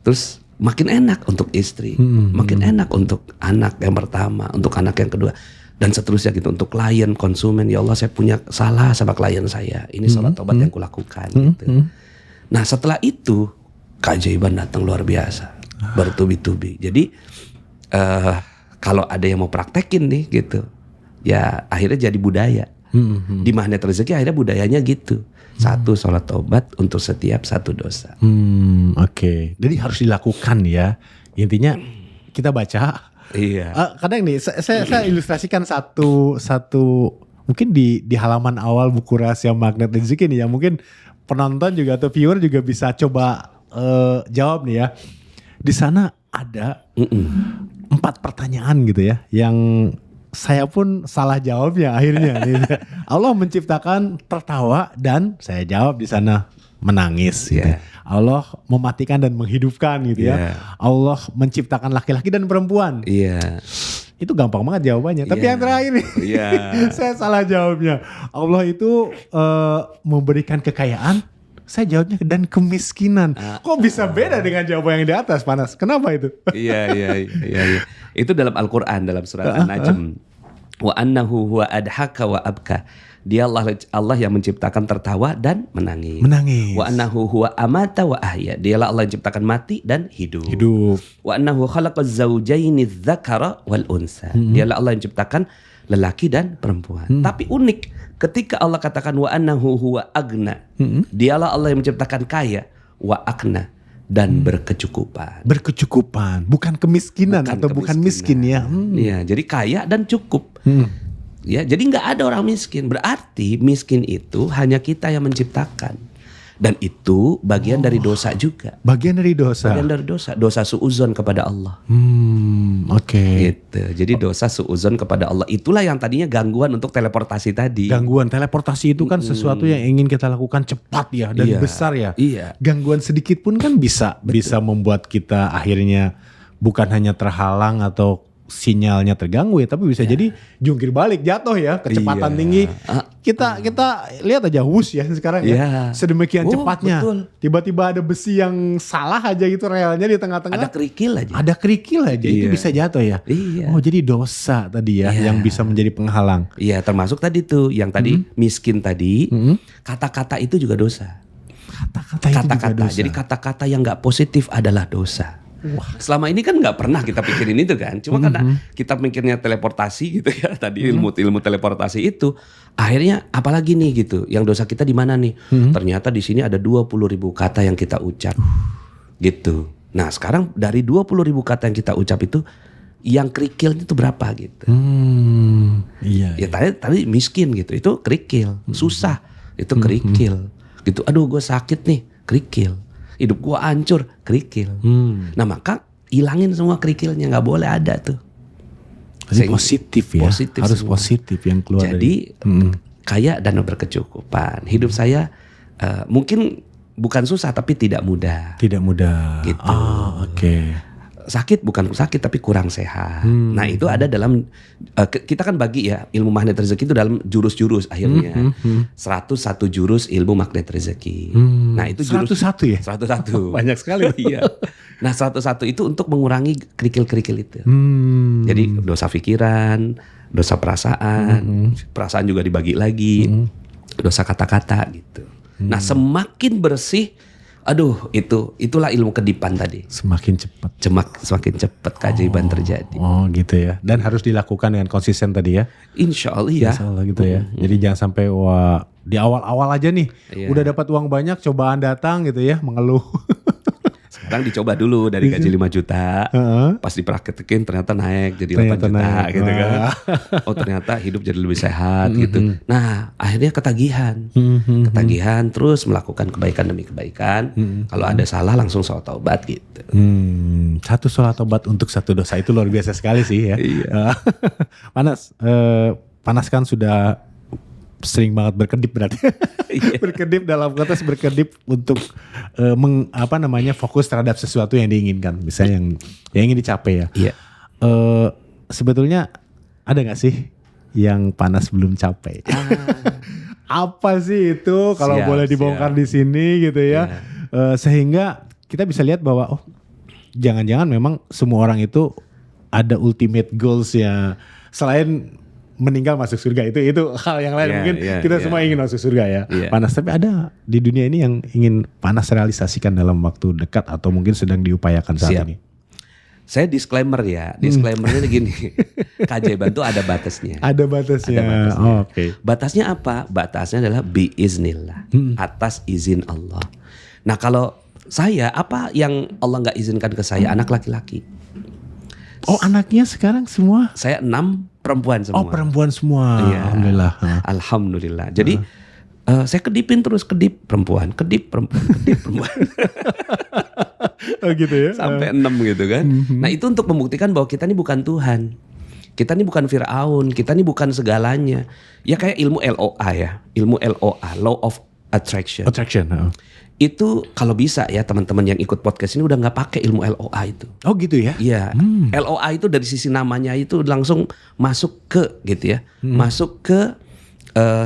Terus makin enak untuk istri, makin enak untuk anak yang pertama, untuk anak yang kedua. Dan seterusnya gitu untuk klien, konsumen. Ya Allah saya punya salah sama klien saya. Ini sholat taubat yang kulakukan gitu. Nah setelah itu keajaiban datang luar biasa. Bertubi-tubi. Jadi kalau ada yang mau praktekin nih gitu. Ya akhirnya jadi budaya. Di magnet rezeki akhirnya budayanya gitu. Satu sholat taubat untuk setiap satu dosa. Oke. Jadi harus dilakukan ya. Intinya kita baca. Iya. Kadang nih saya ilustrasikan satu mungkin di halaman awal buku rahasia magnet rezeki nih yang mungkin penonton juga atau viewer juga bisa coba jawab nih ya. Di sana ada 4 pertanyaan gitu ya yang saya pun salah jawabnya akhirnya. Gitu. Allah menciptakan tertawa dan saya jawab di sana menangis. Gitu. Allah mematikan dan menghidupkan gitu ya. Allah menciptakan laki-laki dan perempuan. Itu gampang banget jawabannya. Tapi yang terakhir nih, saya salah jawabnya. Allah itu memberikan kekayaan. Saya jawabnya dan kemiskinan. Kok bisa beda dengan jawaban yang di atas, Panas? Kenapa itu? Iya. Itu dalam Al-Quran, dalam surat An-Najm. Wa annahu huwa adhaka wa abka. Dia Allah yang menciptakan tertawa dan menangis. Wa annahu huwa amata wa ahya. Dialah Allah yang menciptakan mati dan hidup. Wa annahu khalaqaz zawjaini dzakara wal unsa. Dialah Allah yang menciptakan lelaki dan perempuan. Tapi unik, ketika Allah katakan wa annahu huwa agna. Dialah Allah yang menciptakan kaya wa akna dan berkecukupan. Berkecukupan, bukan kemiskinan bukan miskin ya. Iya, jadi kaya dan cukup. Ya, jadi nggak ada orang miskin. Berarti miskin itu hanya kita yang menciptakan. Dan itu bagian dari dosa juga. Bagian dari dosa. Dosa suudzon kepada Allah. Gitu. Jadi dosa suudzon kepada Allah. Itulah yang tadinya gangguan untuk teleportasi tadi. Gangguan teleportasi itu kan sesuatu yang ingin kita lakukan cepat ya dan besar ya. Gangguan sedikit pun kan bisa membuat kita akhirnya bukan hanya terhalang atau sinyalnya terganggu ya, tapi bisa jadi jungkir balik, jatuh ya, kecepatan tinggi. Kita lihat aja wus ya sekarang ya, sedemikian cepatnya. Betul. Tiba-tiba ada besi yang salah aja gitu relnya di tengah-tengah. Ada kerikil aja. Itu bisa jatuh ya. Oh jadi dosa tadi ya yang bisa menjadi penghalang. Iya, termasuk tadi tuh yang tadi miskin tadi, kata-kata itu juga dosa. Kata-kata. Jadi kata-kata yang nggak positif adalah dosa. Selama ini kan nggak pernah kita pikirin itu kan, cuma karena kita mikirnya teleportasi gitu ya, tadi ilmu teleportasi itu, akhirnya apalagi nih gitu, yang dosa kita di mana nih? Ternyata di sini ada 20.000 kata yang kita ucap, gitu. Nah sekarang dari 20.000 kata yang kita ucap itu, yang kerikilnya itu berapa gitu? Ya tadi miskin gitu, itu kerikil, susah, itu kerikil, gitu. Aduh gue sakit nih, kerikil. Hidup gua hancur, kerikil. Nah maka hilangin semua kerikilnya, nggak boleh ada tuh. Jadi positif ya, harus positif yang keluar. Jadi kaya dan berkecukupan. Hidup saya mungkin bukan susah tapi tidak mudah. Tidak mudah. Gitu. Oke. Sakit bukan sakit tapi kurang sehat. Nah itu ada dalam kita kan bagi ya ilmu magnet rezeki itu dalam jurus-jurus akhirnya. 101 jurus ilmu magnet rezeki. Nah itu jurus 101 ya? 101. Banyak sekali. Iya. Nah 101 itu untuk mengurangi kerikil-kerikil itu. Jadi dosa pikiran, dosa perasaan, perasaan juga dibagi lagi, dosa kata-kata gitu. Nah semakin bersih, aduh itulah ilmu kedipan tadi. Semakin cepat. Semakin cepat keajaiban terjadi. Oh gitu ya. Dan harus dilakukan dengan konsisten tadi ya. Insya Allah ya. Insya Allah gitu ya. Jadi jangan sampai di awal-awal aja nih. Udah dapat uang banyak, cobaan datang gitu ya, mengeluh. Sekarang dicoba dulu dari gaji 5 juta. Pas dipraktekin ternyata naik jadi 8 juta naik. Gitu kan. Oh ternyata hidup jadi lebih sehat gitu. Nah akhirnya ketagihan. Ketagihan terus melakukan kebaikan demi kebaikan. Kalau ada salah langsung sholat taubat gitu. Satu sholat taubat untuk satu dosa itu luar biasa sekali sih ya. Iya. Panas kan sudah sering banget berkedip berarti. Berkedip dalam konteks berkedip untuk fokus terhadap sesuatu yang diinginkan, misalnya yang ingin dicapai ya. Iya. Sebetulnya ada nggak sih yang panas belum capai? Apa sih itu kalau boleh dibongkar di sini gitu ya? Sehingga kita bisa lihat bahwa jangan-jangan memang semua orang itu ada ultimate goals ya, selain meninggal masuk surga itu hal yang lain. Mungkin kita semua ingin masuk surga ya. Panas, tapi ada di dunia ini yang ingin panas realisasikan dalam waktu dekat atau mungkin sedang diupayakan saat ini. Saya disclaimer ya. Disclaimernya gini. Keajaiban itu ada batasnya. Ada batasnya. Oke. Batasnya apa? Batasnya adalah biiznillah. Atas izin Allah. Nah kalau saya, apa yang Allah gak izinkan ke saya? Anak laki-laki. Oh anaknya sekarang semua? Saya 6 perempuan semua. Oh perempuan semua. Iya. Alhamdulillah. Alhamdulillah. Jadi saya kedipin terus, kedip perempuan. Oh gitu ya. Sampai 6 gitu kan. Nah itu untuk membuktikan bahwa kita ini bukan Tuhan. Kita ini bukan Fir'aun. Kita ini bukan segalanya. Ya kayak ilmu LOA ya. Ilmu LOA, Law of Attraction. Itu kalau bisa ya teman-teman yang ikut podcast ini udah gak pakai ilmu LOA itu. Oh gitu ya? Iya. LOA itu dari sisi namanya itu langsung masuk ke gitu ya. Masuk ke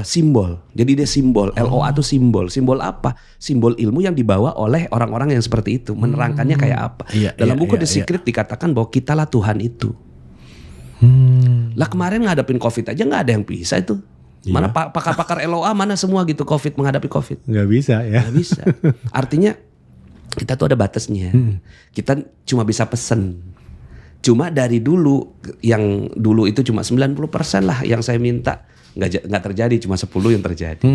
simbol. Jadi dia simbol. LOA itu simbol. Simbol apa? Simbol ilmu yang dibawa oleh orang-orang yang seperti itu. Menerangkannya kayak apa. Dalam buku The Secret dikatakan bahwa kitalah Tuhan itu. Lah kemarin ngadepin COVID aja gak ada yang bisa itu. Mana pakar-pakar LOA mana semua gitu menghadapi COVID. Gak bisa ya. Gak bisa. Artinya kita tuh ada batasnya. Kita cuma bisa pesen. Cuma dari dulu, yang dulu itu cuma 90% lah yang saya minta. Gak terjadi, cuma 10 yang terjadi.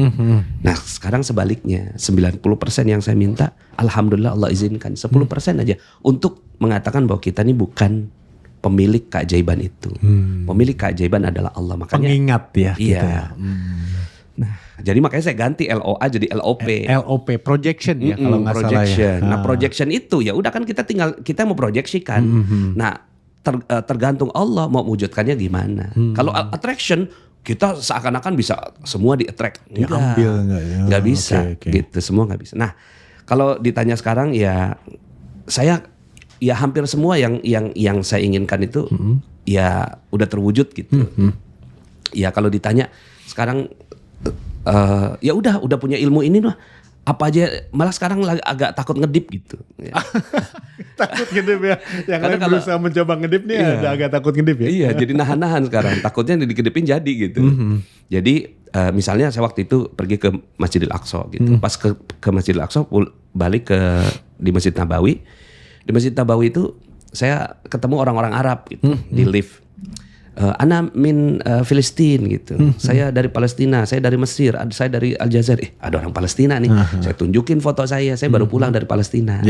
Nah sekarang sebaliknya, 90% yang saya minta, alhamdulillah Allah izinkan. 10% aja untuk mengatakan bahwa kita ini bukan pemilik keajaiban itu. Pemilik keajaiban adalah Allah. Makanya pengingat ya. Iya. Gitu ya. Nah, jadi makanya saya ganti LOA jadi LOP. LOP projection ya kalau nggak salah ya. Nah projection itu ya udah kan kita mau proyeksikan. Nah tergantung Allah mau wujudkannya gimana. Kalau attraction kita seakan-akan bisa semua di-attract. Diambil nggak bisa. Gitu semua nggak bisa. Nah kalau ditanya sekarang ya saya ya hampir semua yang saya inginkan itu ya udah terwujud gitu. Ya kalau ditanya sekarang ya udah punya ilmu ini lah. Apa aja malah sekarang agak takut ngedip gitu. Ya. Takut ngedip ya. Yang lain berusaha mencoba ngedip nih ada agak takut ngedip ya. Iya, jadi nahan-nahan sekarang. Takutnya dikedipin jadi gitu. Jadi misalnya saya waktu itu pergi ke Masjidil Aqsa gitu. Pas ke Masjidil Aqsa balik di Masjid Nabawi. Di Masjid Nabawi itu saya ketemu orang-orang Arab gitu di lift. Ana min Filistin gitu. Saya dari Palestina, saya dari Mesir, saya dari Aljazair. Ada orang Palestina nih. Saya tunjukin foto saya baru pulang dari Palestina.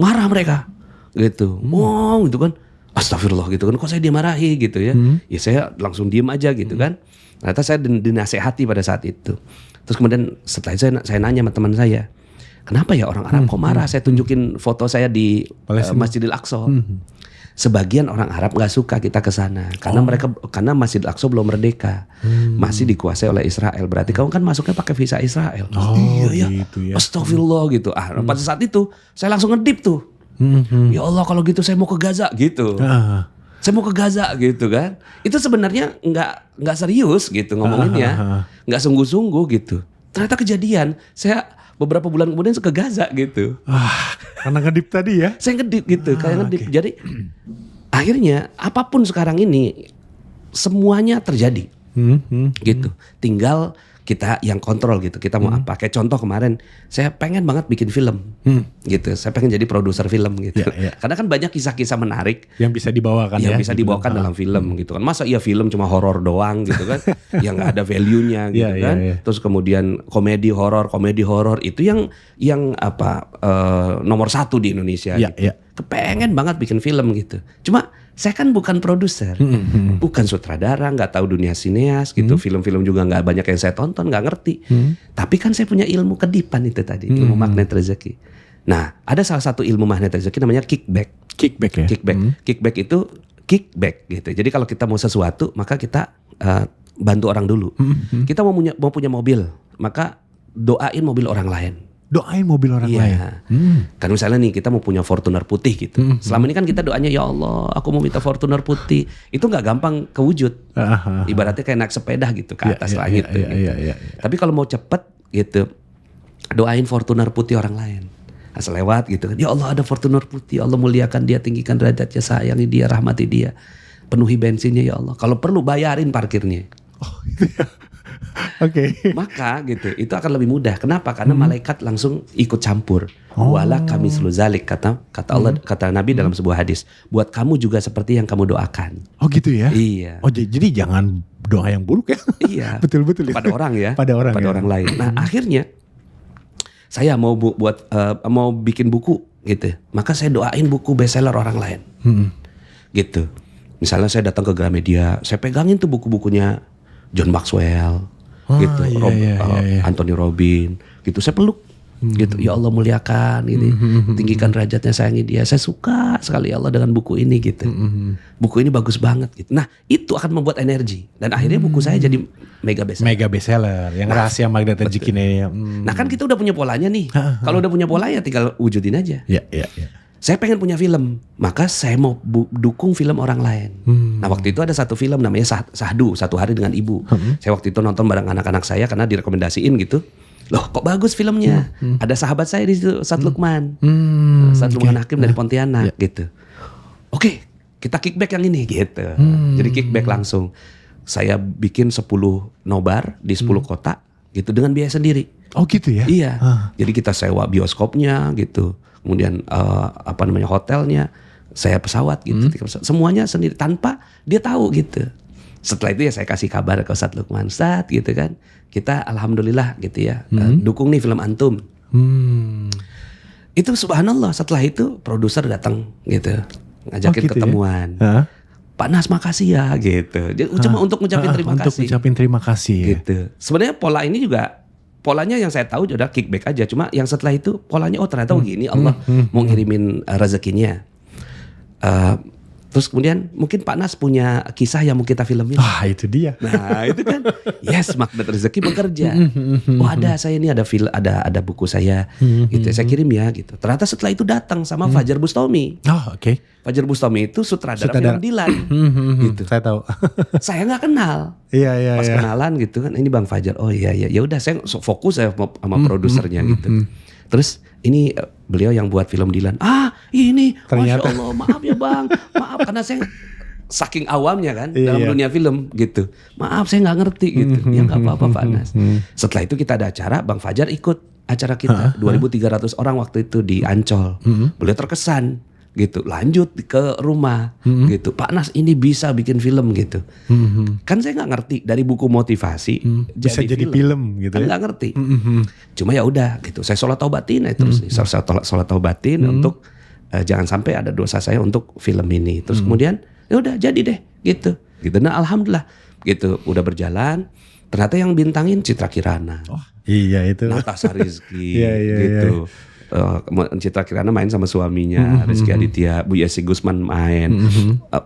Marah mereka gitu. Gitu kan. Astagfirullah gitu kan. Kok saya dimarahi gitu ya. Ya saya langsung diem aja gitu kan. Ternyata saya dinasehati pada saat itu. Terus kemudian setelah itu saya nanya sama teman saya. Kenapa ya orang Arab kok marah? Saya tunjukin foto saya di Masjidil Aqsa. sebagian orang Arab nggak suka kita ke sana karena Masjid Al-Aqsa belum merdeka, masih dikuasai oleh Israel. Berarti kamu kan masuknya pakai visa Israel. Iya gitu ya. Astagfirullah gitu. Pada saat itu saya langsung ngedip tuh. Ya Allah, kalau gitu saya mau ke Gaza gitu. Saya mau ke Gaza gitu kan. Itu sebenarnya nggak serius gitu ngomonginnya, nggak sungguh-sungguh gitu. Ternyata kejadian. Saya beberapa bulan kemudian ke Gaza gitu. Karena ngedip tadi ya. Saya ngedip gitu, kayak ngedip. Okay. Jadi akhirnya apapun sekarang ini semuanya terjadi, gitu. Tinggal kita yang kontrol gitu. Kita mau apa? Kayak contoh kemarin, saya pengen banget bikin film, gitu. Saya pengen jadi produser film gitu. Karena kan banyak kisah-kisah menarik yang bisa dibawakan, bisa dibawakan dalam film gitu kan. Masa iya film cuma horor doang gitu kan, yang nggak ada value-nya gitu kan. Terus kemudian komedi horor itu yang apa nomor 1 di Indonesia. Gitu. Kepengen banget bikin film gitu. Cuma saya kan bukan produser, bukan sutradara, nggak tahu dunia sineas gitu. Film-film juga nggak banyak yang saya tonton, nggak ngerti. Tapi kan saya punya ilmu kedipan itu tadi, ilmu magnet rezeki. Nah, ada salah satu ilmu magnet rezeki namanya kickback. Kickback ya. Kickback itu kickback gitu. Jadi kalau kita mau sesuatu, maka kita bantu orang dulu. Kita mau punya mobil, maka doain mobil orang lain. Doain mobil orang lain. Kan misalnya nih kita mau punya Fortuner putih gitu. Selama ini kan kita doanya, ya Allah aku mau minta Fortuner putih. Itu gak gampang kewujud. Ibaratnya kayak naik sepeda gitu ke atas langit. Tapi kalau mau cepet gitu, doain Fortuner putih orang lain. Asal lewat gitu kan. Ya Allah ada Fortuner putih. Allah muliakan dia, tinggikan derajatnya, sayangi dia, rahmati dia. Penuhi bensinnya ya Allah. Kalau perlu bayarin parkirnya. Oh gitu ya. Oke. Maka gitu itu akan lebih mudah. Kenapa? Karena malaikat langsung ikut campur. Wala kami seluzalik kata Allah, kata Nabi dalam sebuah hadis. Buat kamu juga seperti yang kamu doakan. Oh gitu ya? Iya. Oh jadi jangan doa yang buruk ya? Iya. Betul-betul. Pada orang ya. Pada orang lain. Nah akhirnya saya mau mau bikin buku gitu. Maka saya doain buku bestseller orang lain. Gitu. Misalnya saya datang ke Gramedia, saya pegangin tuh buku-bukunya John Maxwell, gitu, Anthony Robbins, gitu. Saya peluk, gitu. Ya Allah muliakan, gitu. Tinggikan derajatnya, sayangi dia. Saya suka sekali ya Allah dengan buku ini, gitu. Buku ini bagus banget, gitu. Nah itu akan membuat energi. Dan akhirnya buku saya jadi mega bestseller. Yang rahasia magnet rezeki ini. Nah kan kita udah punya polanya nih. Kalau udah punya pola ya tinggal wujudin aja. Iya. Saya pengen punya film, maka saya mau dukung film orang lain. Nah waktu itu ada satu film namanya Sahdu, Satu Hari Dengan Ibu. Saya waktu itu nonton bareng anak-anak saya karena direkomendasiin gitu. Loh kok bagus filmnya? Ada sahabat saya di situ, Ustadz Lukman. Ustadz Lukman Hakim dari Pontianak gitu. Oke, kita kickback yang ini gitu. Jadi kickback langsung. Saya bikin 10 nobar di 10 kota gitu dengan biaya sendiri. Oh gitu ya? Iya. Jadi kita sewa bioskopnya gitu. Kemudian hotelnya, saya pesawat gitu. Semuanya sendiri tanpa dia tahu gitu. Setelah itu ya saya kasih kabar ke Ustadz Lukman, Ustadz gitu kan. Kita alhamdulillah gitu ya, dukung nih film antum. Itu subhanallah, setelah itu produser datang gitu. Ngajakin gitu ketemuan. Ya? Pak Nas makasih ya gitu. Cuma untuk ngucapin terima kasih. Untuk ngucapin terima kasih. Gitu. Sebenarnya pola ini juga polanya yang saya tahu udah kickback aja. Cuma yang setelah itu polanya ternyata begini Allah mau ngirimin rezekinya. Terus kemudian mungkin Pak Nas punya kisah yang mau kita filmin. Itu dia. Nah itu kan yes magnet rezeki bekerja. Oh ada saya ini ada ada buku saya gitu. Saya kirim ya gitu. Ternyata setelah itu datang sama Fajar Bustami. Oh oke. Fajar Bustami itu sutradara film Dilan. Gitu. Saya tahu. Saya nggak kenal. Iya. Pas kenalan gitu kan, ini Bang Fajar. Oh iya. Ya udah saya fokus saya sama produsernya gitu. Terus ini beliau yang buat film Dilan. Ini ternyata. Masya Allah maaf ya Bang. Maaf karena saya saking awamnya kan dalam dunia film gitu. Maaf saya nggak ngerti gitu. Ya nggak apa-apa Pak Nas. Setelah itu kita ada acara, Bang Fajar ikut acara kita. 2.300 orang waktu itu di Ancol. Beliau terkesan gitu, lanjut ke rumah gitu. Pak Nas ini bisa bikin film gitu. Kan saya nggak ngerti dari buku motivasi bisa jadi film gitu kan ya. Nggak ngerti. Cuma ya udah gitu. Saya sholat taubatin terus sholat taubatin untuk jangan sampai ada dosa saya untuk film ini. Terus kemudian ya udah jadi deh gitu. Nah alhamdulillah gitu udah berjalan. Ternyata yang bintangin Citra Kirana. Iya itu. Natasha Rizky gitu. Citra Kirana main sama suaminya, Rizky Aditya, Bu Yesi Gusman main,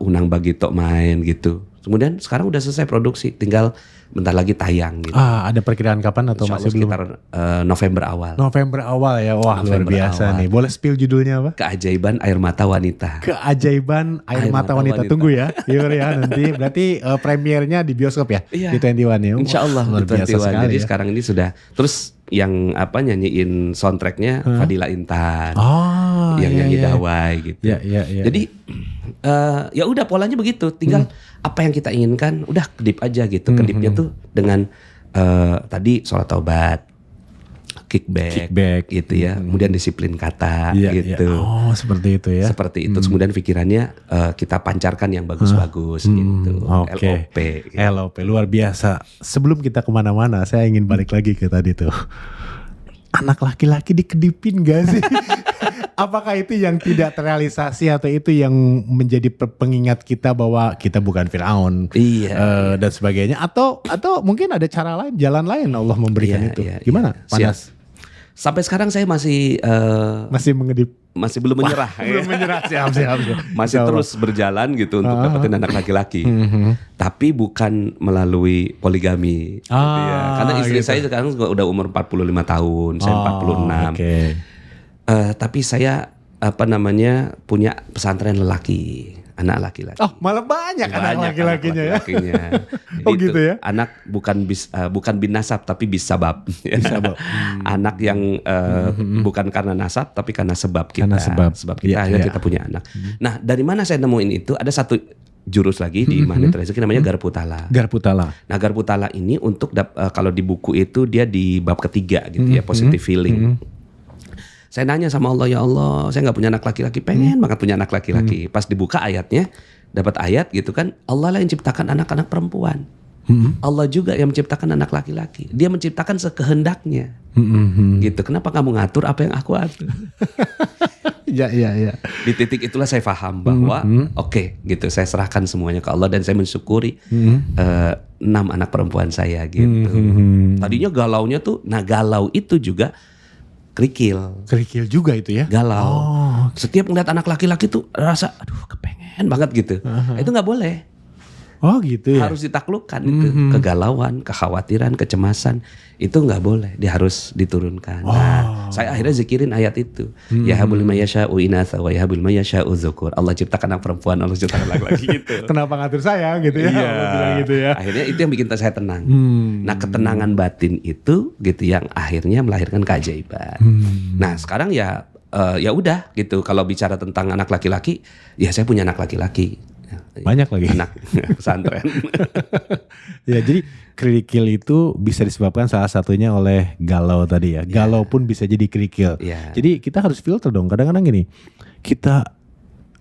Unang Bagito main gitu. Kemudian sekarang udah selesai produksi, tinggal bentar lagi tayang gitu. Ada perkiraan kapan atau masih belum? Sekitar November awal. November awal ya, wah November luar biasa awal. Nih. Boleh spill judulnya apa? Keajaiban Air Mata Wanita. Keajaiban Air Mata Wanita. Tunggu ya, ya nanti. Berarti premiernya di bioskop ya? Iya. Di 21 ya? Insya Allah luar di 21. Jadi ya. sekarang ini sudah. Terus yang nyanyiin soundtracknya Fadila Intan. Yang nyanyi Dawai gitu. Jadi ya udah polanya begitu. Tinggal apa yang kita inginkan udah kedip aja gitu. Kedipnya tuh dengan tadi sholat taubat, kickback gitu ya. Kemudian disiplin kata gitu. Oh seperti itu ya. Seperti itu. Kemudian pikirannya kita pancarkan yang bagus-bagus gitu. LOP gitu. LOP luar biasa. Sebelum kita kemana-mana saya ingin balik lagi ke tadi tuh. Anak laki-laki dikedipin gak sih? Apakah itu yang tidak terrealisasi atau itu yang menjadi pengingat kita bahwa kita bukan Firaun dan sebagainya atau mungkin ada cara lain, jalan lain Allah memberikan itu. Gimana? Panas. Sampai sekarang saya masih mengedip, masih belum menyerah. Belum menyerah, siap. Masih terus berjalan gitu untuk dapetin anak laki-laki. Tapi bukan melalui poligami. Gitu ya. Karena istri saya sekarang udah umur 45 tahun, saya 46. Tapi saya punya pesantren lelaki, anak laki-laki. Oh, malah banyak anak laki-lakinya ya. Oh gitu ya. Anak bukan bin nasab tapi bis sabab. Anak yang bukan karena nasab tapi karena sebab kita. Sebab kita akhirnya kita punya anak. Nah, dari mana saya nemuin itu? Ada satu jurus lagi di Magnet Rezeki namanya Garputala. Nah, Garputala ini untuk kalau di buku itu dia di bab ketiga gitu ya, positive feeling. Saya nanya sama Allah, ya Allah, saya nggak punya anak laki-laki, pengen banget punya anak laki-laki. Pas dibuka ayatnya, dapat ayat gitu kan, Allah lah yang menciptakan anak-anak perempuan. Allah juga yang menciptakan anak laki-laki. Dia menciptakan sekehendaknya. Gitu. Kenapa kamu ngatur apa yang aku atur? Ya. Di titik itulah saya paham bahwa oke, gitu. Saya serahkan semuanya ke Allah dan saya mensyukuri 6 anak perempuan saya gitu. Tadinya galaunya tuh, galau itu juga kerikil juga itu ya, galau. Setiap ngeliat anak laki-laki tuh rasa aduh kepengen banget gitu. Itu nggak boleh. Oh gitu ya. Harus ditaklukkan itu. Kegalauan, kekhawatiran, kecemasan itu nggak boleh. Dia harus diturunkan. Nah, saya akhirnya zikirin ayat itu. Ya habul mayyasha'u inatha wa yahabul mayyasha'u dzukur. Allah ciptakan anak perempuan, Allah ciptakan laki-laki gitu. Kenapa ngatur saya gitu ya? Iya. Gitu ya. Akhirnya itu yang bikin saya tenang. Nah, ketenangan batin itu gitu yang akhirnya melahirkan keajaiban. Nah, sekarang ya udah gitu. Kalau bicara tentang anak laki-laki, ya saya punya anak laki-laki. Banyak lagi anak pesantren. Ya, jadi kerikil itu bisa disebabkan salah satunya oleh galau tadi ya. Galau pun bisa jadi kerikil. Jadi kita harus filter dong. Kadang-kadang gini, kita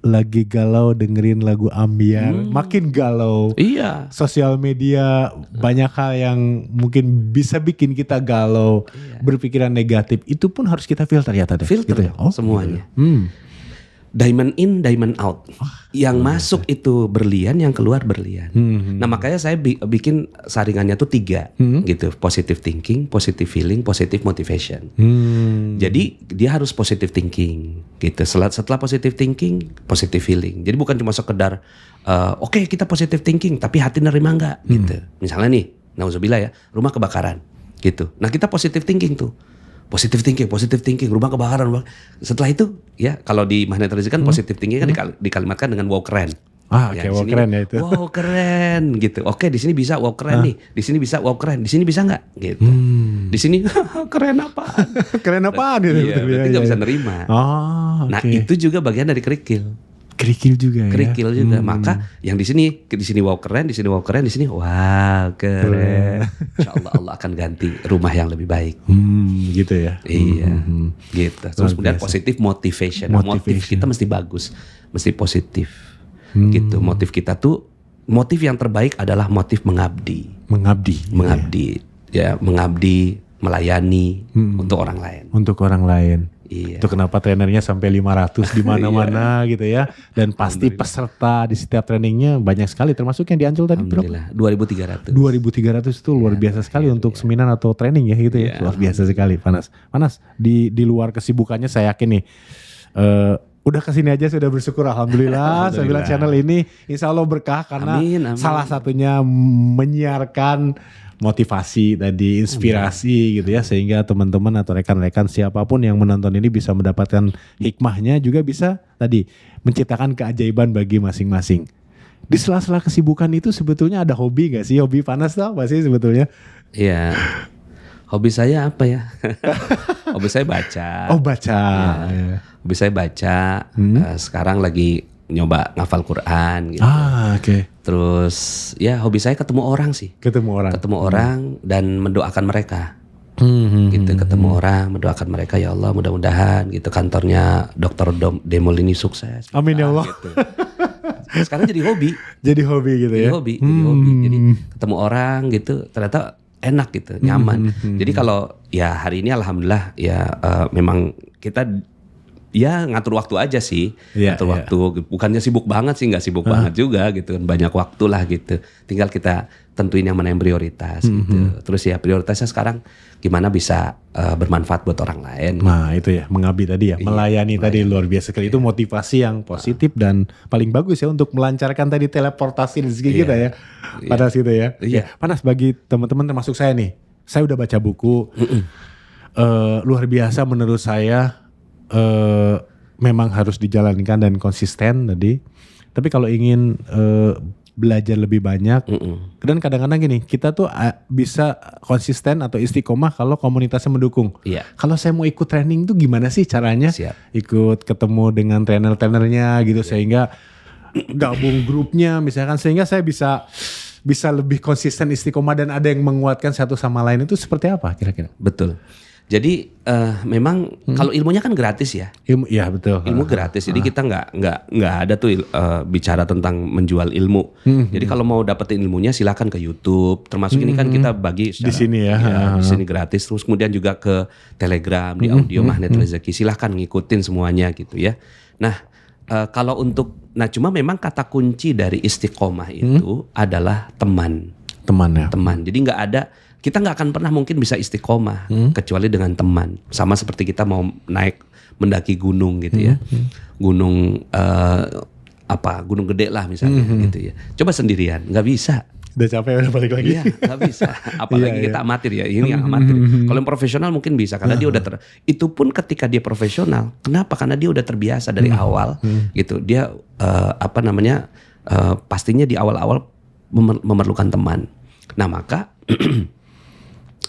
lagi galau dengerin lagu ambiar, makin galau. Sosial media banyak hal yang mungkin bisa bikin kita galau, berpikiran negatif. Itu pun harus kita filter ya tadi. Filter gitu ya? Semuanya. Diamond in, diamond out. Yang masuk itu berlian, yang keluar berlian. Nah, makanya saya bikin saringannya tuh 3 gitu. Positive thinking, positive feeling, positive motivation. Jadi dia harus positive thinking gitu. Setelah positive thinking, positive feeling. Jadi bukan cuma sekedar oke, kita positive thinking tapi hati nerima enggak gitu. Misalnya nih, nauzubillah ya, rumah kebakaran gitu. Nah, kita positive thinking tuh. Positive thinking, rumah kebakaran. Setelah itu, ya kalau di Magnet Rezeki kan positive thinking kan dikalimatkan dengan wow keren. Oke, wow keren ya itu. Wow keren gitu. Oke, di sini bisa wow keren nih. Di sini bisa wow keren. Di sini bisa nggak? Gitu. Di sini keren apa? Keren apa? Iya, berarti nggak bisa nerima. Nah, itu juga bagian dari kerikil. Kerikil juga ya. Kerikil juga. Maka yang di sini wow keren, di sini wow keren, di sini wow keren. Insyaallah Allah akan ganti rumah yang lebih baik. Gitu ya. Iya. Gitu. Terus kemudian positif motivation. Motif kita mesti bagus, mesti positif. Gitu. Motif kita tuh, motif yang terbaik adalah motif mengabdi. Ya, mengabdi, melayani untuk orang lain. Untuk orang lain. Iya. Itu kenapa trenernya sampai 500 di mana-mana gitu ya. Dan pasti peserta di setiap trainingnya banyak sekali, termasuk yang di Ancol tadi berapa? 2.300. 2.300 itu luar biasa sekali untuk seminar atau training ya gitu ya. Luar biasa sekali, Panas. Di luar kesibukannya saya yakin nih udah kesini aja sudah bersyukur, alhamdulillah. Saya bilang channel ini insya Allah berkah karena amin. Salah satunya menyiarkan motivasi tadi, inspirasi gitu ya, sehingga teman-teman atau rekan-rekan siapapun yang menonton ini bisa mendapatkan hikmahnya, juga bisa tadi menciptakan keajaiban bagi masing-masing. Di sela-sela kesibukan itu sebetulnya ada hobi gak sih? Hobi Panas tuh apa sih sebetulnya? Iya. Hobi saya apa ya? Hobi saya baca. Oh, baca. Ya. Hobi saya baca. Sekarang lagi nyoba ngafal Quran gitu. Oke. Terus ya hobi saya ketemu orang sih. Ketemu orang dan mendoakan mereka. Gitu, ketemu orang, mendoakan mereka, ya Allah mudah-mudahan gitu kantornya Dr. Demol ini sukses. Amin ya Allah. Gitu. Sekarang jadi hobi. Jadi hobi gitu ya. Jadi hobi. Jadi ketemu orang gitu ternyata enak gitu, nyaman. Jadi kalau ya hari ini alhamdulillah ya memang kita ya ngatur waktu aja sih, ngatur waktu. Bukannya sibuk banget sih, nggak sibuk banget juga gitu kan, banyak waktu lah gitu. Tinggal kita tentuin yang mana yang prioritas gitu. Terus ya prioritasnya sekarang gimana bisa bermanfaat buat orang lain. Nah itu ya, mengabdi tadi ya, melayani tadi luar biasa sekali. Itu motivasi yang positif dan paling bagus ya untuk melancarkan tadi teleportasi rezeki kita ya. Panas gitu ya. Panas bagi teman-teman termasuk saya nih. Saya udah baca buku, luar biasa menurut saya. Memang harus dijalankan dan konsisten tadi. Tapi kalau ingin belajar lebih banyak, dan kadang-kadang gini, kita tuh bisa konsisten atau istiqomah kalau komunitasnya mendukung. Kalau saya mau ikut training tuh gimana sih caranya? Ikut ketemu dengan trainer-trainernya gitu, sehingga gabung grupnya misalkan, sehingga saya bisa lebih konsisten istiqomah dan ada yang menguatkan satu sama lain. Itu seperti apa kira-kira? Betul. Jadi memang kalau ilmunya kan gratis ya. Iya betul. Ilmu gratis. Jadi kita nggak ada tuh bicara tentang menjual ilmu. Jadi kalau mau dapetin ilmunya silakan ke YouTube. Termasuk ini kan kita bagi secara, di sini ya. Di sini gratis. Terus kemudian juga ke Telegram di audio Magnet Rezeki. Silakan ngikutin semuanya gitu ya. Nah kalau cuma memang kata kunci dari istiqomah itu adalah teman. Teman. Jadi nggak ada. Kita nggak akan pernah mungkin bisa istiqomah kecuali dengan teman. Sama seperti kita mau mendaki gunung gitu ya. Gunung gunung gede lah misalnya gitu ya. Coba sendirian, nggak bisa. Udah capek udah balik lagi. Iya, nggak bisa. Apalagi kita amatir ya. Ini yang amatir. Kalau yang profesional mungkin bisa karena dia udah itu pun ketika dia profesional. Kenapa? Karena dia udah terbiasa dari awal gitu. Dia pastinya di awal-awal memerlukan teman. Nah maka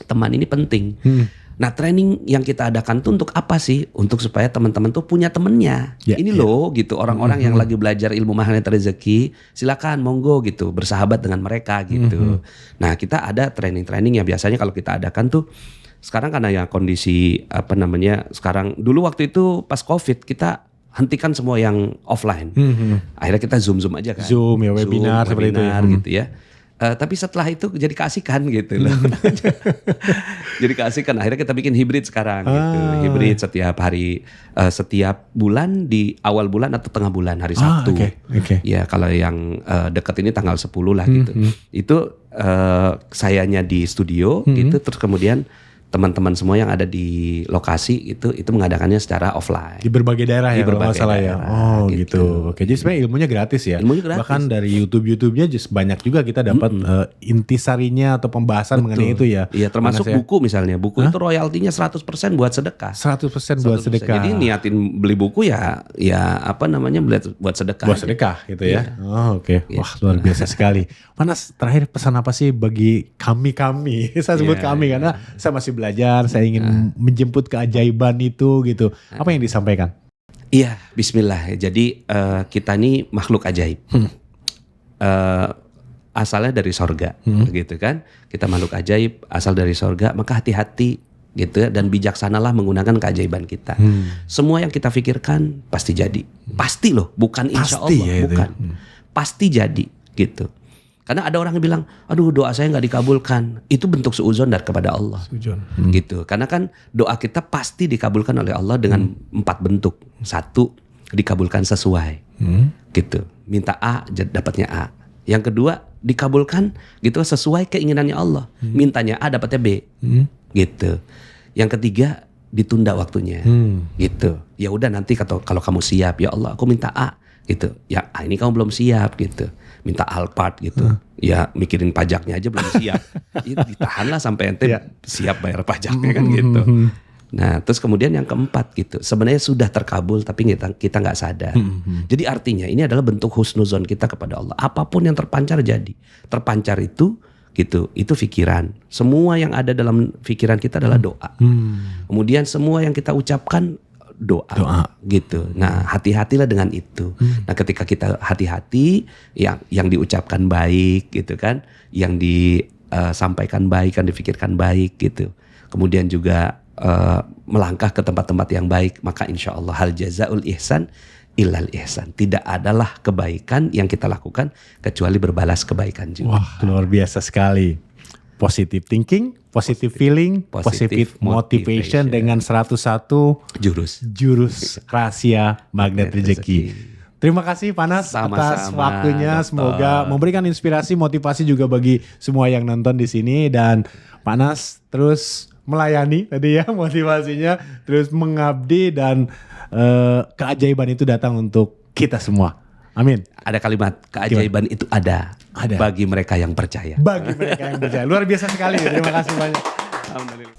teman ini penting. Nah training yang kita adakan tuh untuk apa sih? Untuk supaya teman-teman tuh punya temennya. Ini loh gitu, orang-orang yang lagi belajar ilmu Magnet Rezeki, silakan monggo gitu bersahabat dengan mereka gitu. Nah kita ada training-training yang biasanya kalau kita adakan tuh sekarang karena ya kondisi sekarang, dulu waktu itu pas COVID kita hentikan semua yang offline. Akhirnya kita zoom aja kan. Zoom ya, webinar seperti itu gitu ya. Tapi setelah itu jadi keasikan gitu loh. Jadi keasikan. Akhirnya kita bikin hibrid sekarang gitu. Hibrid setiap hari, setiap bulan di awal bulan atau tengah bulan hari Sabtu. Ya kalau yang dekat ini tanggal 10 lah gitu. Itu sayanya di studio gitu, terus kemudian teman-teman semua yang ada di lokasi itu mengadakannya secara offline. Di berbagai daerah ya, kalau masalah ya. Oh gitu. Oke, jadi sebenarnya ilmunya gratis ya. Ilmunya gratis. Bahkan dari YouTube-nya banyak juga kita dapat intisarinya atau pembahasan mengenai itu ya. Iya, termasuk buku misalnya. Buku itu royaltinya 100% buat sedekah. 100% buat sedekah. Jadi niatin beli buku buat sedekah. Buat sedekah gitu ya. Oh oke. Wah luar biasa sekali. Panas, terakhir pesan apa sih bagi kami? Saya sebut kami karena saya masih belajar, saya ingin menjemput keajaiban itu gitu. Apa yang disampaikan? Iya, bismillah. Jadi kita ini makhluk ajaib. Asalnya dari sorga gitu kan. Kita makhluk ajaib, asal dari sorga, maka hati-hati gitu ya, dan bijaksanalah menggunakan keajaiban kita. Semua yang kita pikirkan pasti jadi. Pasti loh, bukan insya Allah, bukan. Pasti jadi gitu. Karena ada orang yang bilang, aduh doa saya nggak dikabulkan. Itu bentuk suudzon dari kepada Allah. Gitu. Karena kan doa kita pasti dikabulkan oleh Allah dengan 4 bentuk. 1, dikabulkan sesuai. Gitu. Minta A, dapatnya A. Yang kedua, dikabulkan gitu sesuai keinginannya Allah. Mintanya A, dapatnya B. Gitu. Yang ketiga, ditunda waktunya. Gitu. Ya udah nanti kalau kamu siap, ya Allah aku minta A gitu. Ya ini kamu belum siap gitu. Minta Alphard gitu. Ya mikirin pajaknya aja belum siap. Ya, ditahanlah sampai ente siap bayar pajaknya kan gitu. Nah, terus kemudian yang keempat gitu. Sebenarnya sudah terkabul tapi kita nggak sadar. Jadi artinya ini adalah bentuk husnuzon kita kepada Allah. Apapun yang terpancar jadi. Terpancar itu gitu, itu pikiran. Semua yang ada dalam pikiran kita adalah doa. Kemudian semua yang kita ucapkan doa. Gitu. Nah, hati-hatilah dengan itu. Nah, ketika kita hati-hati, yang diucapkan baik gitu kan, yang disampaikan baik, yang dipikirkan baik gitu. Kemudian juga melangkah ke tempat-tempat yang baik, maka insya Allah hal jazaul ihsan illal ihsan. Tidak adalah kebaikan yang kita lakukan kecuali berbalas kebaikan juga. Wah, luar biasa sekali. Positive thinking, positive feeling, positive motivation dengan 101 jurus rahasia magnet rezeki. Terima kasih Panas atas waktunya. Semoga memberikan inspirasi, motivasi juga bagi semua yang nonton di sini, dan Panas terus melayani tadi ya, motivasinya terus mengabdi, dan keajaiban itu datang untuk kita semua. Amin. Ada kalimat keajaiban itu ada bagi mereka yang percaya. Bagi mereka yang percaya. Luar biasa sekali. Terima kasih banyak. Alhamdulillah.